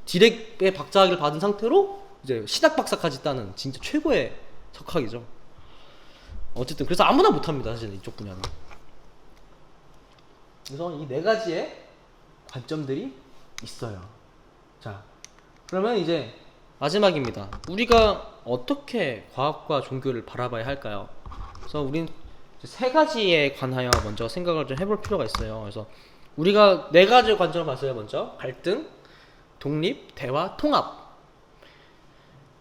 Speaker 2: 딜렉의 박사학위를 받은 상태로 이제 신학 박사까지 따는 진짜 최고의 석학이죠. 어쨌든 그래서 아무나 못합니다, 사실 이쪽 분야는. 그래서 이 네 가지의 관점들이 있어요. 자, 그러면 이제 마지막입니다. 우리가 어떻게 과학과 종교를 바라봐야 할까요? 그래서 우린 세 가지에 관하여 먼저 생각을 좀 해볼 필요가 있어요. 그래서 우리가 네 가지 관점을 봤어요. 먼저 갈등, 독립, 대화, 통합.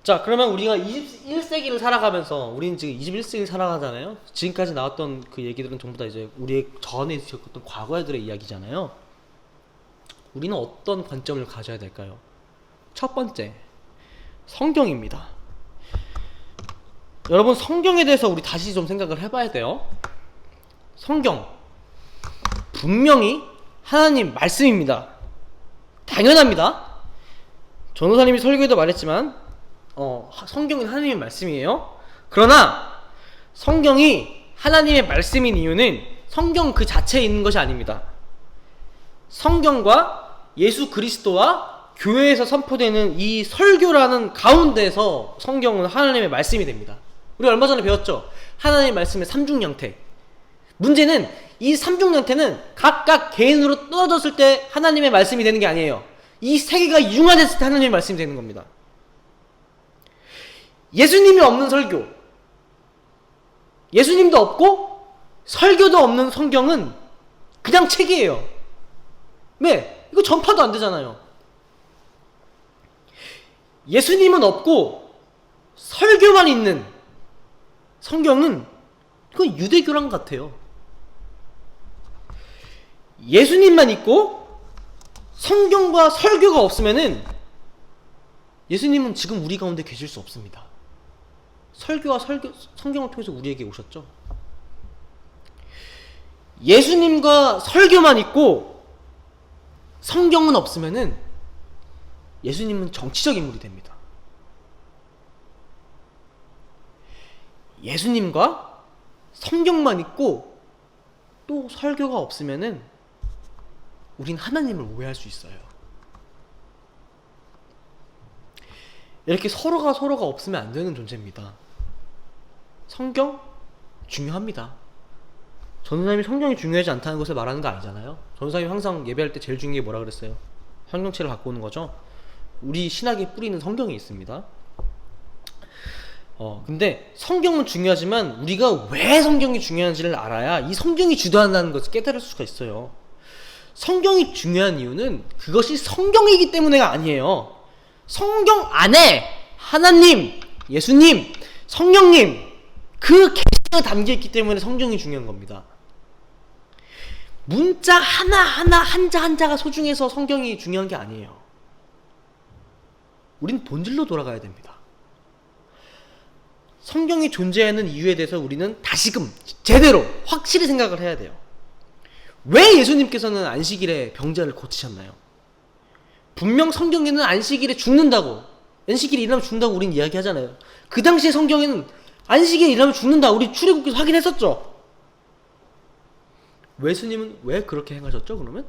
Speaker 2: 자, 그러면 우리가 21세기를 살아가면서 우리는 지금 21세기를 살아가잖아요. 지금까지 나왔던 그 얘기들은 전부 다 이제 우리의 전에 있었던 과거들의 이야기잖아요. 우리는 어떤 관점을 가져야 될까요? 첫 번째, 성경입니다. 여러분, 성경에 대해서 우리 다시 좀 생각을 해봐야 돼요. 성경 분명히 하나님 말씀입니다. 당연합니다. 전도사님이 설교에도 말했지만 성경은 하나님의 말씀이에요. 그러나 성경이 하나님의 말씀인 이유는 성경 그 자체에 있는 것이 아닙니다. 성경과 예수 그리스도와 교회에서 선포되는 이 설교라는 가운데서 성경은 하나님의 말씀이 됩니다. 우리 얼마 전에 배웠죠? 하나님의 말씀의 삼중형태. 문제는 이 삼중형태는 각각 개인으로 떨어졌을 때 하나님의 말씀이 되는 게 아니에요. 이 세 개가 융화됐을 때 하나님의 말씀이 되는 겁니다. 예수님이 없는 설교, 예수님도 없고 설교도 없는 성경은 그냥 책이에요. 왜? 이거 전파도 안 되잖아요. 예수님은 없고 설교만 있는 성경은 그건 유대교랑 같아요. 예수님만 있고 성경과 설교가 없으면은 예수님은 지금 우리 가운데 계실 수 없습니다. 설교와 성경을 통해서 우리에게 오셨죠. 예수님과 설교만 있고 성경은 없으면은 예수님은 정치적 인물이 됩니다. 예수님과 성경만 있고 또 설교가 없으면은 우린 하나님을 오해할 수 있어요. 이렇게 서로가 없으면 안 되는 존재입니다. 성경 중요합니다. 전도사님이 성경이 중요하지 않다는 것을 말하는 거 아니잖아요. 전도사님이 항상 예배할 때 제일 중요한 게 뭐라 그랬어요? 성경책을 갖고 오는 거죠. 우리 신학의 뿌리는 성경에 있습니다. 근데 성경은 중요하지만 우리가 왜 성경이 중요한지를 알아야 이 성경이 주도한다는 것을 깨달을 수가 있어요. 성경이 중요한 이유는 그것이 성경이기 때문에가 아니에요. 성경 안에 하나님, 예수님, 성령님 그 계시가 담겨있기 때문에 성경이 중요한 겁니다. 문자 하나하나 한자한자가 소중해서 성경이 중요한 게 아니에요. 우린 본질로 돌아가야 됩니다. 성경이 존재하는 이유에 대해서 우리는 다시금 제대로 확실히 생각을 해야 돼요. 왜 예수님께서는 안식일에 병자를 고치셨나요? 분명 성경에는 안식일에 죽는다고, 안식일에 일어나면 죽는다고 우린 이야기하잖아요. 그 당시에 성경에는 안식일에 일하면 죽는다. 우리 출애굽기에서 확인했었죠. 예수님은 왜 그렇게 행하셨죠? 그러면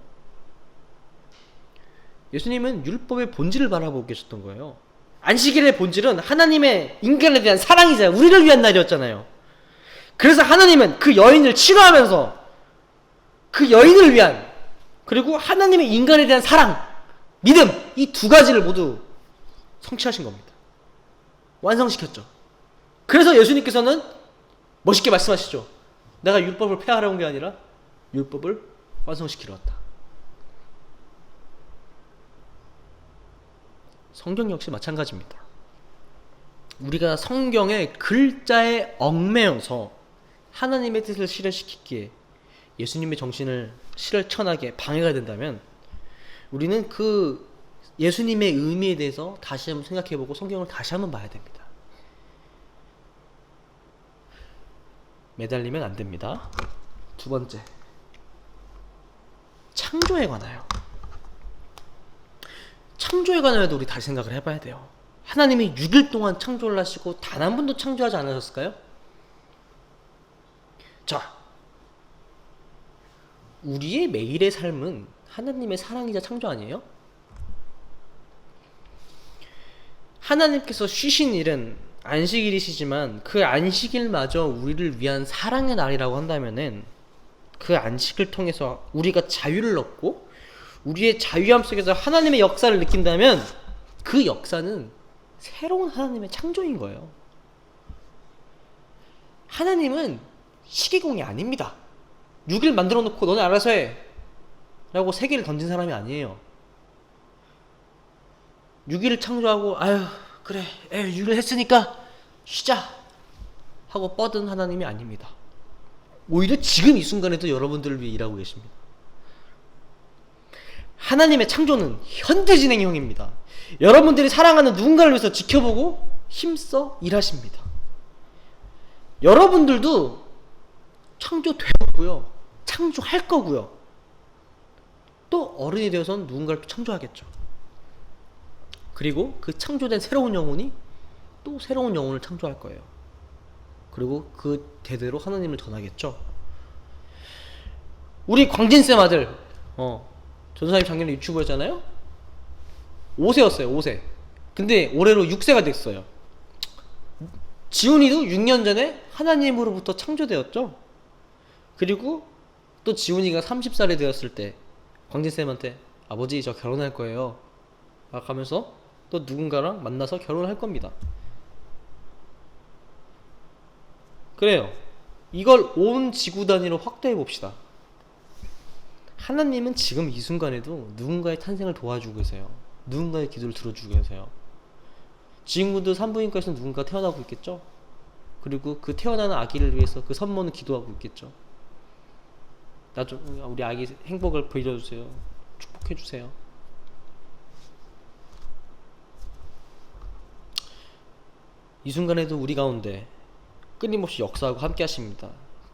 Speaker 2: 예수님은 율법의 본질을 바라보고 계셨던 거예요. 안식일의 본질은 하나님의 인간에 대한 사랑이잖아요. 우리를 위한 날이었잖아요. 그래서 하나님은 그 여인을 치료하면서 그 여인을 위한, 그리고 하나님의 인간에 대한 사랑, 믿음, 이 두 가지를 모두 성취하신 겁니다. 완성시켰죠. 그래서 예수님께서는 멋있게 말씀하시죠. 내가 율법을 폐하러 온 게 아니라 율법을 완성시키러 왔다. 성경 역시 마찬가지입니다. 우리가 성경의 글자에 얽매여서 하나님의 뜻을 실현시키기에 예수님의 정신을 실천하게 방해가 된다면 우리는 그 예수님의 의미에 대해서 다시 한번 생각해보고 성경을 다시 한번 봐야 됩니다. 매달리면 안 됩니다. 두 번째, 창조에 관하여. 창조에 관하여도 우리 다시 생각을 해봐야 돼요. 하나님이 6일 동안 창조를 하시고 단 한 번도 창조하지 않으셨을까요? 자, 우리의 매일의 삶은 하나님의 사랑이자 창조 아니에요? 하나님께서 쉬신 일은 안식일이시지만 그 안식일마저 우리를 위한 사랑의 날이라고 한다면은 그 안식을 통해서 우리가 자유를 얻고 우리의 자유함 속에서 하나님의 역사를 느낀다면 그 역사는 새로운 하나님의 창조인 거예요. 하나님은 시기공이 아닙니다. 6일 만들어 놓고 너네 알아서 해 라고 세계를 던진 사람이 아니에요. 6일을 창조하고 아유 그래 6일 했으니까 쉬자 하고 뻗은 하나님이 아닙니다. 오히려 지금 이 순간에도 여러분들을 위해 일하고 계십니다. 하나님의 창조는 현재 진행형입니다. 여러분들이 사랑하는 누군가를 위해서 지켜보고 힘써 일하십니다. 여러분들도 창조되었고요. 창조할 거고요. 또 어른이 되어서는 누군가를 또 창조하겠죠. 그리고 그 창조된 새로운 영혼이 또 새로운 영혼을 창조할 거예요. 그리고 그 대대로 하나님을 전하겠죠. 우리 광진쌤 아들 전사님 작년에 유튜브였잖아요. 5세였어요. 5세. 근데 올해로 6세가 됐어요. 지훈이도 6년 전에 하나님으로부터 창조되었죠. 그리고 또 지훈이가 30살이 되었을 때 광진쌤한테 아버지 저 결혼할 거예요 막 하면서 또 누군가랑 만나서 결혼할 겁니다. 그래요. 이걸 온 지구 단위로 확대해 봅시다. 하나님은 지금 이 순간에도 누군가의 탄생을 도와주고 계세요. 누군가의 기도를 들어주고 계세요. 지금도 산부인과에서 누군가 태어나고 있겠죠. 그리고 그 태어나는 아기를 위해서 그 산모는 기도하고 있겠죠. 우리 아기 행복을 빌어주세요. 축복해주세요. 이 순간에도 우리 가운데 끊임없이 역사하고 함께 하십니다.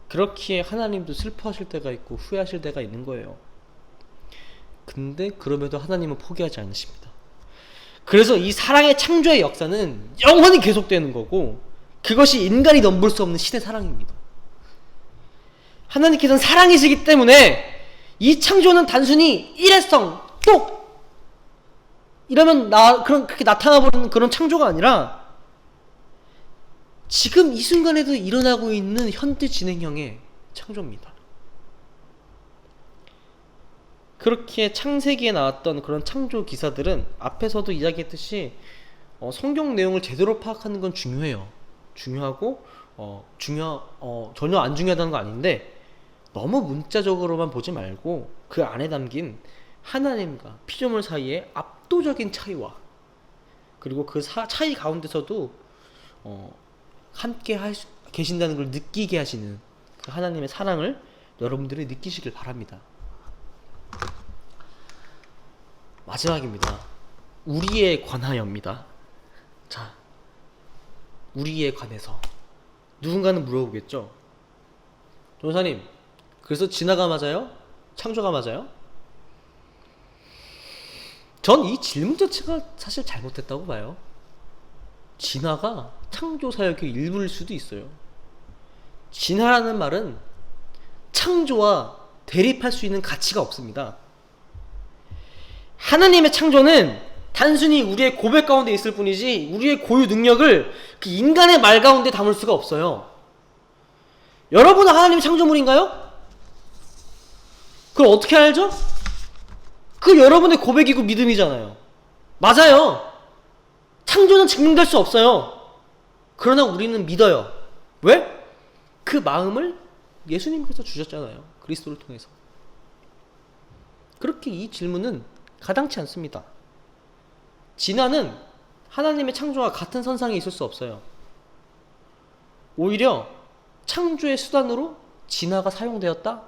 Speaker 2: 그렇기에 하나님도 슬퍼하실 때가 있고 후회하실 때가 있는 거예요. 근데 그럼에도 하나님은 포기하지 않으십니다. 그래서 이 사랑의 창조의 역사는 영원히 계속되는 거고 그것이 인간이 넘볼 수 없는 신의 사랑입니다. 하나님께서는 사랑이시기 때문에 이 창조는 단순히 일회성, 똑! 이러면 그렇게 나타나버리는 그런 창조가 아니라 지금 이 순간에도 일어나고 있는 현대 진행형의 창조입니다. 그렇게 창세기에 나왔던 그런 창조 기사들은 앞에서도 이야기했듯이 성경 내용을 제대로 파악하는 건 중요해요. 중요하고 전혀 안 중요하다는 거 아닌데 너무 문자적으로만 보지 말고 그 안에 담긴 하나님과 피조물 사이의 압도적인 차이와 그리고 그 차이 가운데서도 함께 계신다는 걸 느끼게 하시는 그 하나님의 사랑을 여러분들이 느끼시길 바랍니다. 마지막입니다. 우리에 관하여입니다. 자, 우리에 관해서 누군가는 물어보겠죠. 전사님, 그래서 진화가 맞아요? 창조가 맞아요? 전 이 질문 자체가 사실 잘못됐다고 봐요. 진화가 창조 사역의 일부일 수도 있어요. 진화라는 말은 창조와 대립할 수 있는 가치가 없습니다. 하나님의 창조는 단순히 우리의 고백 가운데 있을 뿐이지 우리의 고유 능력을 그 인간의 말 가운데 담을 수가 없어요. 여러분은 하나님의 창조물인가요? 그걸 어떻게 알죠? 그 여러분의 고백이고 믿음이잖아요. 맞아요. 창조는 증명될 수 없어요. 그러나 우리는 믿어요. 왜? 그 마음을 예수님께서 주셨잖아요. 그리스도를 통해서. 그렇게 이 질문은 가당치 않습니다. 진화는 하나님의 창조와 같은 선상에 있을 수 없어요. 오히려 창조의 수단으로 진화가 사용되었다?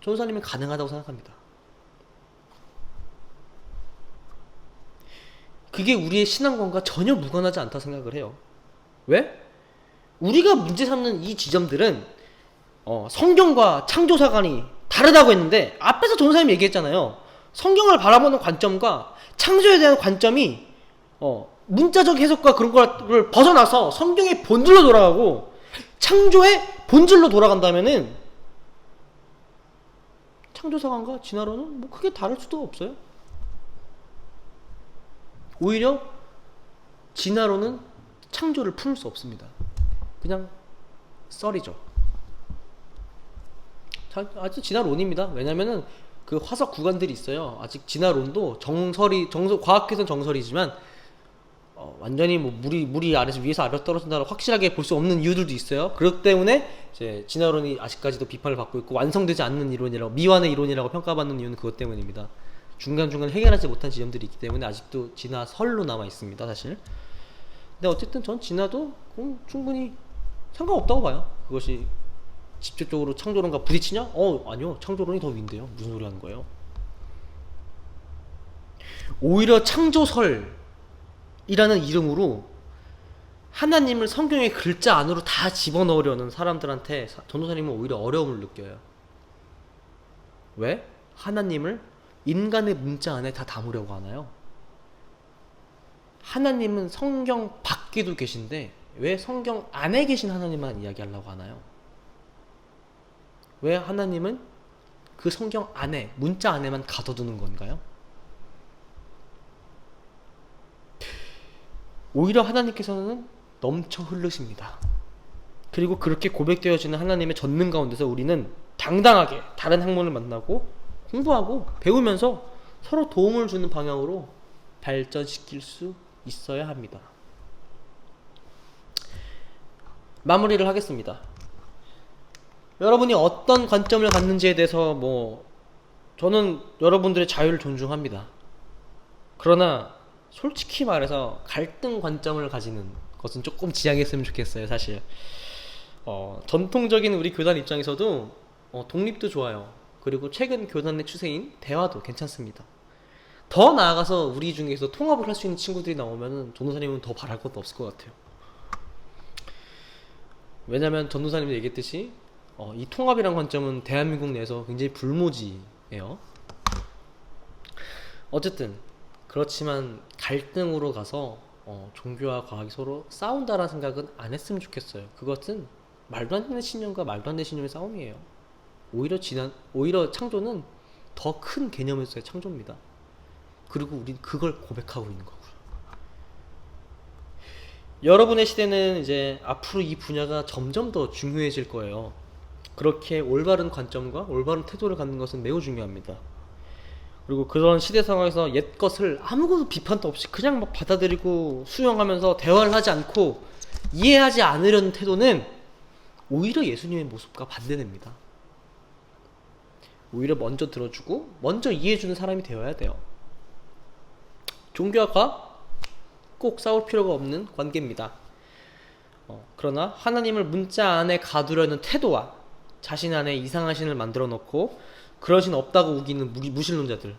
Speaker 2: 전도사님은 가능하다고 생각합니다. 그게 우리의 신앙관과 전혀 무관하지 않다 생각을 해요. 왜? 우리가 문제 삼는 이 지점들은 성경과 창조사관이 다르다고 했는데 앞에서 전도사님이 얘기했잖아요. 성경을 바라보는 관점과 창조에 대한 관점이 문자적 해석과 그런 거를 벗어나서 성경의 본질로 돌아가고 창조의 본질로 돌아간다면은 창조사관과 진화론은 뭐 크게 다를 수도 없어요. 오히려 진화론은 창조를 품을 수 없습니다. 그냥 썰이죠. 아직 진화론입니다. 왜냐면은 그 화석 구간들이 있어요. 아직 진화론도 과학에서는 정설이지만 완전히 뭐 물이 아래서 위에서 아래로 떨어진다고 확실하게 볼 수 없는 이유들도 있어요. 그렇기 때문에 이제 진화론이 아직까지도 비판을 받고 있고 완성되지 않는 이론이라고, 미완의 이론이라고 평가받는 이유는 그것 때문입니다. 중간중간 해결하지 못한 지점들이 있기 때문에 아직도 진화설로 남아 있습니다, 사실. 근데 어쨌든 전 진화도 충분히 상관없다고 봐요. 그것이 직접적으로 창조론과 부딪히냐? 아니요. 창조론이 더 위인데요. 무슨 소리 하는 거예요? 오히려 창조설이라는 이름으로 하나님을 성경의 글자 안으로 다 집어넣으려는 사람들한테 전도사님은 오히려 어려움을 느껴요. 왜? 하나님을 인간의 문자 안에 다 담으려고 하나요? 하나님은 성경 밖에도 계신데 왜 성경 안에 계신 하나님만 이야기하려고 하나요? 왜 하나님은 그 성경 안에, 문자 안에만 가둬두는 건가요? 오히려 하나님께서는 넘쳐 흐르십니다. 그리고 그렇게 고백되어지는 하나님의 전능 가운데서 우리는 당당하게 다른 학문을 만나고 공부하고 배우면서 서로 도움을 주는 방향으로 발전시킬 수 있어야 합니다. 마무리를 하겠습니다. 여러분이 어떤 관점을 갖는지에 대해서 저는 여러분들의 자유를 존중합니다. 그러나 솔직히 말해서 갈등 관점을 가지는 것은 조금 지양했으면 좋겠어요, 사실. 전통적인 우리 교단 입장에서도 독립도 좋아요. 그리고 최근 교단의 추세인 대화도 괜찮습니다. 더 나아가서 우리 중에서 통합을 할 수 있는 친구들이 나오면은 전도사님은 더 바랄 것도 없을 것 같아요. 왜냐면 전도사님이 얘기했듯이 이 통합이란 관점은 대한민국 내에서 굉장히 불모지예요. 어쨌든 그렇지만 갈등으로 가서 종교와 과학이 서로 싸운다라는 생각은 안 했으면 좋겠어요. 그것은 말도 안 되는 신념과 말도 안 되는 신념의 싸움이에요. 오히려 창조는 더 큰 개념에서의 창조입니다. 그리고 우린 그걸 고백하고 있는 거고요. 여러분의 시대는 이제 앞으로 이 분야가 점점 더 중요해질 거예요. 그렇게 올바른 관점과 올바른 태도를 갖는 것은 매우 중요합니다. 그리고 그런 시대 상황에서 옛 것을 아무것도 비판도 없이 그냥 막 받아들이고 수용하면서 대화를 하지 않고 이해하지 않으려는 태도는 오히려 예수님의 모습과 반대됩니다. 오히려 먼저 들어주고 먼저 이해해주는 사람이 되어야 돼요. 종교와 과학 꼭 싸울 필요가 없는 관계입니다. 그러나 하나님을 문자 안에 가두려는 태도와 자신 안에 이상한 신을 만들어 놓고 그런 신 없다고 우기는 무신론자들,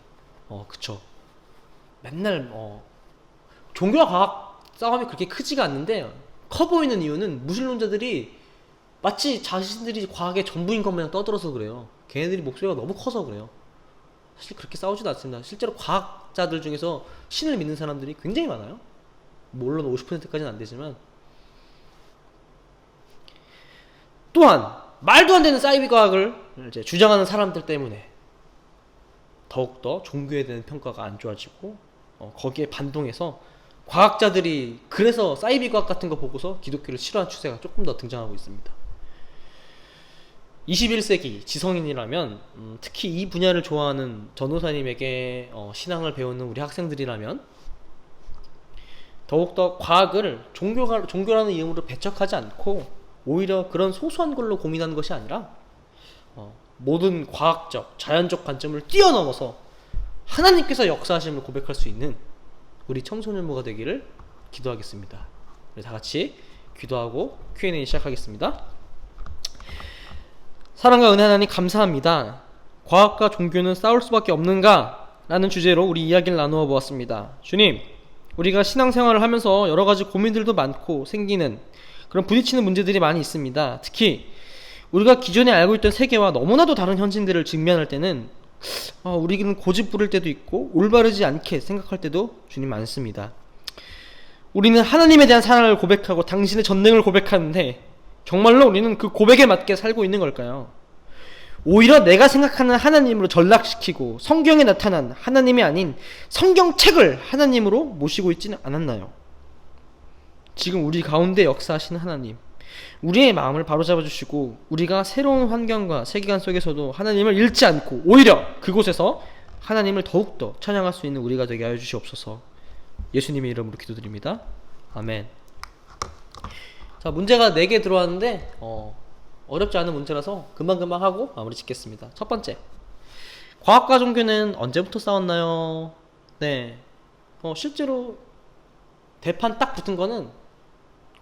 Speaker 2: 그쵸. 맨날 종교와 과학 싸움이 그렇게 크지가 않는데 커 보이는 이유는 무신론자들이 마치 자신들이 과학의 전부인 것마냥 떠들어서 그래요. 걔네들이 목소리가 너무 커서 그래요. 사실 그렇게 싸우지도 않습니다. 실제로 과학자들 중에서 신을 믿는 사람들이 굉장히 많아요. 물론 50%까지는 안 되지만 또한 말도 안 되는 사이비 과학을 이제 주장하는 사람들 때문에 더욱더 종교에 대한 평가가 안 좋아지고 거기에 반동해서 과학자들이 그래서 사이비 과학 같은 거 보고서 기독교를 싫어하는 추세가 조금 더 등장하고 있습니다. 21세기 지성인이라면 특히 이 분야를 좋아하는 전도사님에게 신앙을 배우는 우리 학생들이라면 더욱더 과학을 종교라는 이름으로 배척하지 않고 오히려 그런 소소한 걸로 고민하는 것이 아니라 모든 과학적, 자연적 관점을 뛰어넘어서 하나님께서 역사하심을 고백할 수 있는 우리 청소년부가 되기를 기도하겠습니다. 우리 다 같이 기도하고 Q&A 시작하겠습니다. 사랑과 은혜 하나님 감사합니다. 과학과 종교는 싸울 수밖에 없는가? 라는 주제로 우리 이야기를 나누어 보았습니다. 주님, 우리가 신앙생활을 하면서 여러 가지 고민들도 많고 생기는 그런 부딪히는 문제들이 많이 있습니다. 특히 우리가 기존에 알고 있던 세계와 너무나도 다른 현실들을 직면할 때는 우리는 고집 부릴 때도 있고 올바르지 않게 생각할 때도 주님 많습니다. 우리는 하나님에 대한 사랑을 고백하고 당신의 전능을 고백하는데 정말로 우리는 그 고백에 맞게 살고 있는 걸까요? 오히려 내가 생각하는 하나님으로 전락시키고 성경에 나타난 하나님이 아닌 성경책을 하나님으로 모시고 있지는 않았나요? 지금 우리 가운데 역사하시는 하나님, 우리의 마음을 바로잡아 주시고 우리가 새로운 환경과 세계관 속에서도 하나님을 잃지 않고 오히려 그곳에서 하나님을 더욱더 찬양할 수 있는 우리가 되게 하여 주시옵소서. 예수님의 이름으로 기도드립니다. 아멘. 자, 문제가 4개 들어왔는데 어렵지 않은 문제라서 금방금방 하고 마무리 짓겠습니다. 첫 번째, 과학과 종교는 언제부터 싸웠나요? 네, 실제로 대판 딱 붙은 거는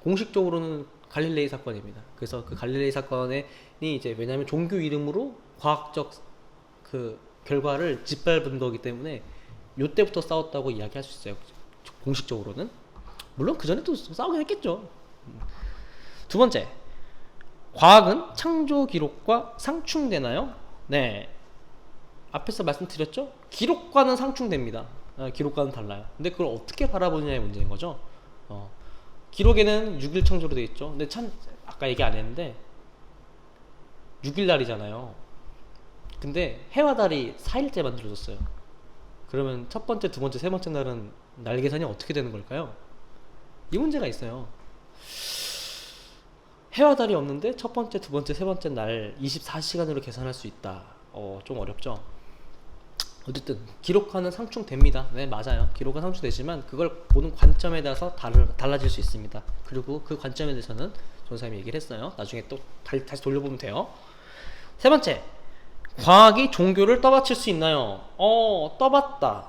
Speaker 2: 공식적으로는 갈릴레이 사건입니다. 그래서 그 갈릴레이 사건이 이제 왜냐하면 종교 이름으로 과학적 그 결과를 짓밟은 거기 때문에 요때부터 싸웠다고 이야기할 수 있어요. 공식적으로는. 물론 그 전에 또 싸우긴 했겠죠. 두 번째, 과학은 창조 기록과 상충되나요? 네, 앞에서 말씀드렸죠? 기록과는 상충됩니다. 기록과는 달라요. 근데 그걸 어떻게 바라보느냐의 문제인 거죠. 기록에는 6일 창조로 되어 있죠. 근데 참 아까 얘기 안 했는데 6일 날이잖아요. 근데 해와 달이 4일째 만들어졌어요. 그러면 첫 번째, 두 번째, 세 번째 날은 날 계산이 어떻게 되는 걸까요? 이 문제가 있어요. 해와 달이 없는데 첫 번째, 두 번째, 세 번째 날 24시간으로 계산할 수 있다. 좀 어렵죠. 어쨌든 기록과는 상충됩니다. 네, 맞아요. 기록은 상충되지만 그걸 보는 관점에 따라서 달라질 수 있습니다. 그리고 그 관점에 대해서는 전사님이 얘기를 했어요. 나중에 또 다시 돌려보면 돼요. 세 번째, 과학이 종교를 떠받칠 수 있나요? 떠받다.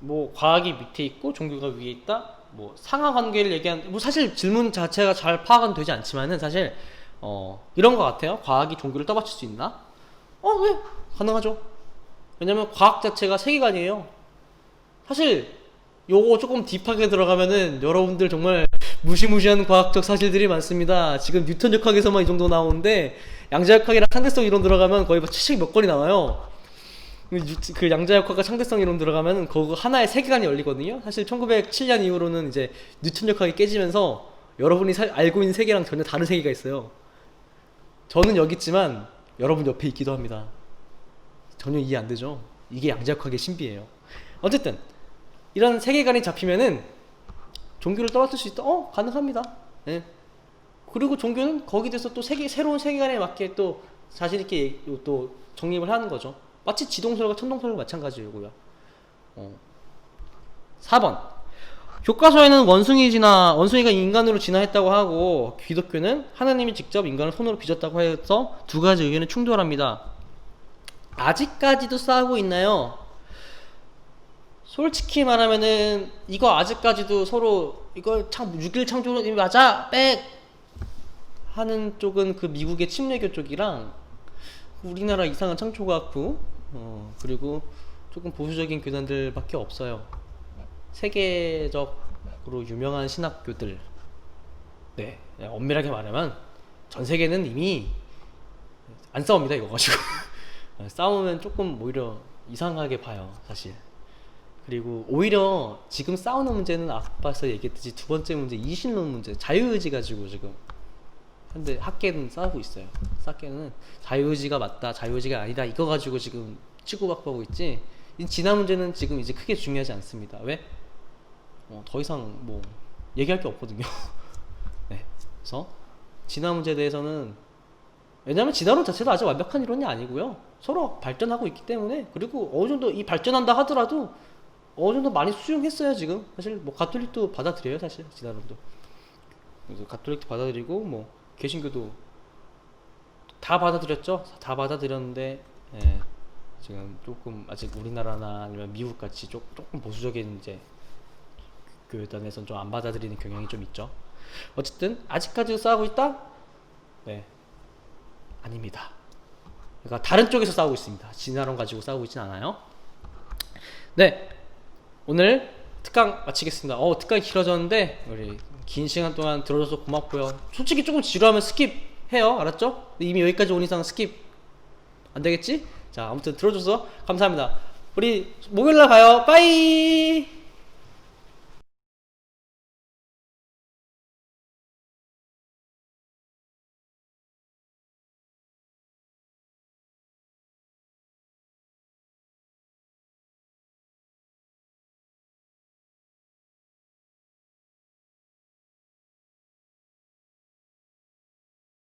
Speaker 2: 뭐 과학이 밑에 있고 종교가 위에 있다. 뭐 상하관계를 얘기한, 뭐 사실 질문 자체가 잘 파악은 되지 않지만은 사실 이런 것 같아요. 과학이 종교를 떠받칠 수 있나? 네, 가능하죠. 왜냐면 과학 자체가 세계관이에요. 사실 요거 조금 딥하게 들어가면은 여러분들 정말 무시무시한 과학적 사실들이 많습니다. 지금 뉴턴 역학에서만 이 정도 나오는데 양자역학이랑 상대성 이론 들어가면 거의 70 몇 건이 나와요. 그 양자역학과 상대성 이론 들어가면 그거 하나의 세계관이 열리거든요. 사실 1907년 이후로는 이제 뉴턴 역학이 깨지면서 여러분이 알고 있는 세계랑 전혀 다른 세계가 있어요. 저는 여기 있지만 여러분 옆에 있기도 합니다. 전혀 이해 안 되죠. 이게 양자역학의 신비예요. 어쨌든 이런 세계관이 잡히면은 종교를 떠받칠 수 있다. 가능합니다. 네. 그리고 종교는 거기에 대해서 또 새로운 세계관에 맞게 또 자신 있게 또 정립을 하는 거죠. 마치 지동설과 천동설과 마찬가지고요. 4번, 교과서에는 원숭이가 인간으로 진화했다고 하고 기독교는 하나님이 직접 인간을 손으로 빚었다고 해서 두 가지 의견이 충돌합니다. 아직까지도 싸우고 있나요? 솔직히 말하면은 이거 아직까지도 서로 이거 6일 창조론이 맞아 빽 하는 쪽은 그 미국의 침례교 쪽이랑 우리나라 이상한 창조과학부 그리고 조금 보수적인 교단들밖에 없어요. 세계적으로 유명한 신학교들. 네, 엄밀하게 말하면 전 세계는 이미 안 싸웁니다. 이거 가지고 싸우면 조금 오히려 이상하게 봐요, 사실. 그리고 오히려 지금 싸우는 문제는 아까서 얘기했듯이 두 번째 문제, 이신론 문제, 자유의지 가지고 지금 현대 학계는 싸우고 있어요. 학계는 자유의지가 맞다, 자유의지가 아니다 이거 가지고 지금 치고받고 있지. 이 진화 문제는 지금 이제 크게 중요하지 않습니다. 왜? 더 이상 뭐 얘기할 게 없거든요. 네. 그래서 진화 문제에 대해서는 왜냐하면 진화론 자체도 아직 완벽한 이론이 아니고요. 서로 발전하고 있기 때문에 그리고 어느 정도 이 발전한다 하더라도 어느 정도 많이 수용했어요 지금. 사실 뭐 가톨릭도 받아들여요 사실 진화론도. 그래서 가톨릭도 받아들이고 뭐 개신교도 다 받아들였죠. 다 받아들였는데 예, 지금 조금 아직 우리나라나 아니면 미국 같이 조금 보수적인 이제 교회단에서는 좀 안 받아들이는 경향이 좀 있죠. 어쨌든 아직까지도 싸우고 있다? 네, 아닙니다. 그러니까 다른 쪽에서 싸우고 있습니다. 진화론 가지고 싸우고 있진 않아요. 네, 오늘 특강 마치겠습니다. 특강이 길어졌는데 우리 긴 시간 동안 들어줘서 고맙고요. 솔직히 조금 지루하면 스킵해요. 알았죠? 이미 여기까지 온 이상 스킵 안 되겠지? 자, 아무튼 들어줘서 감사합니다. 우리 목요일날 가요. 빠이.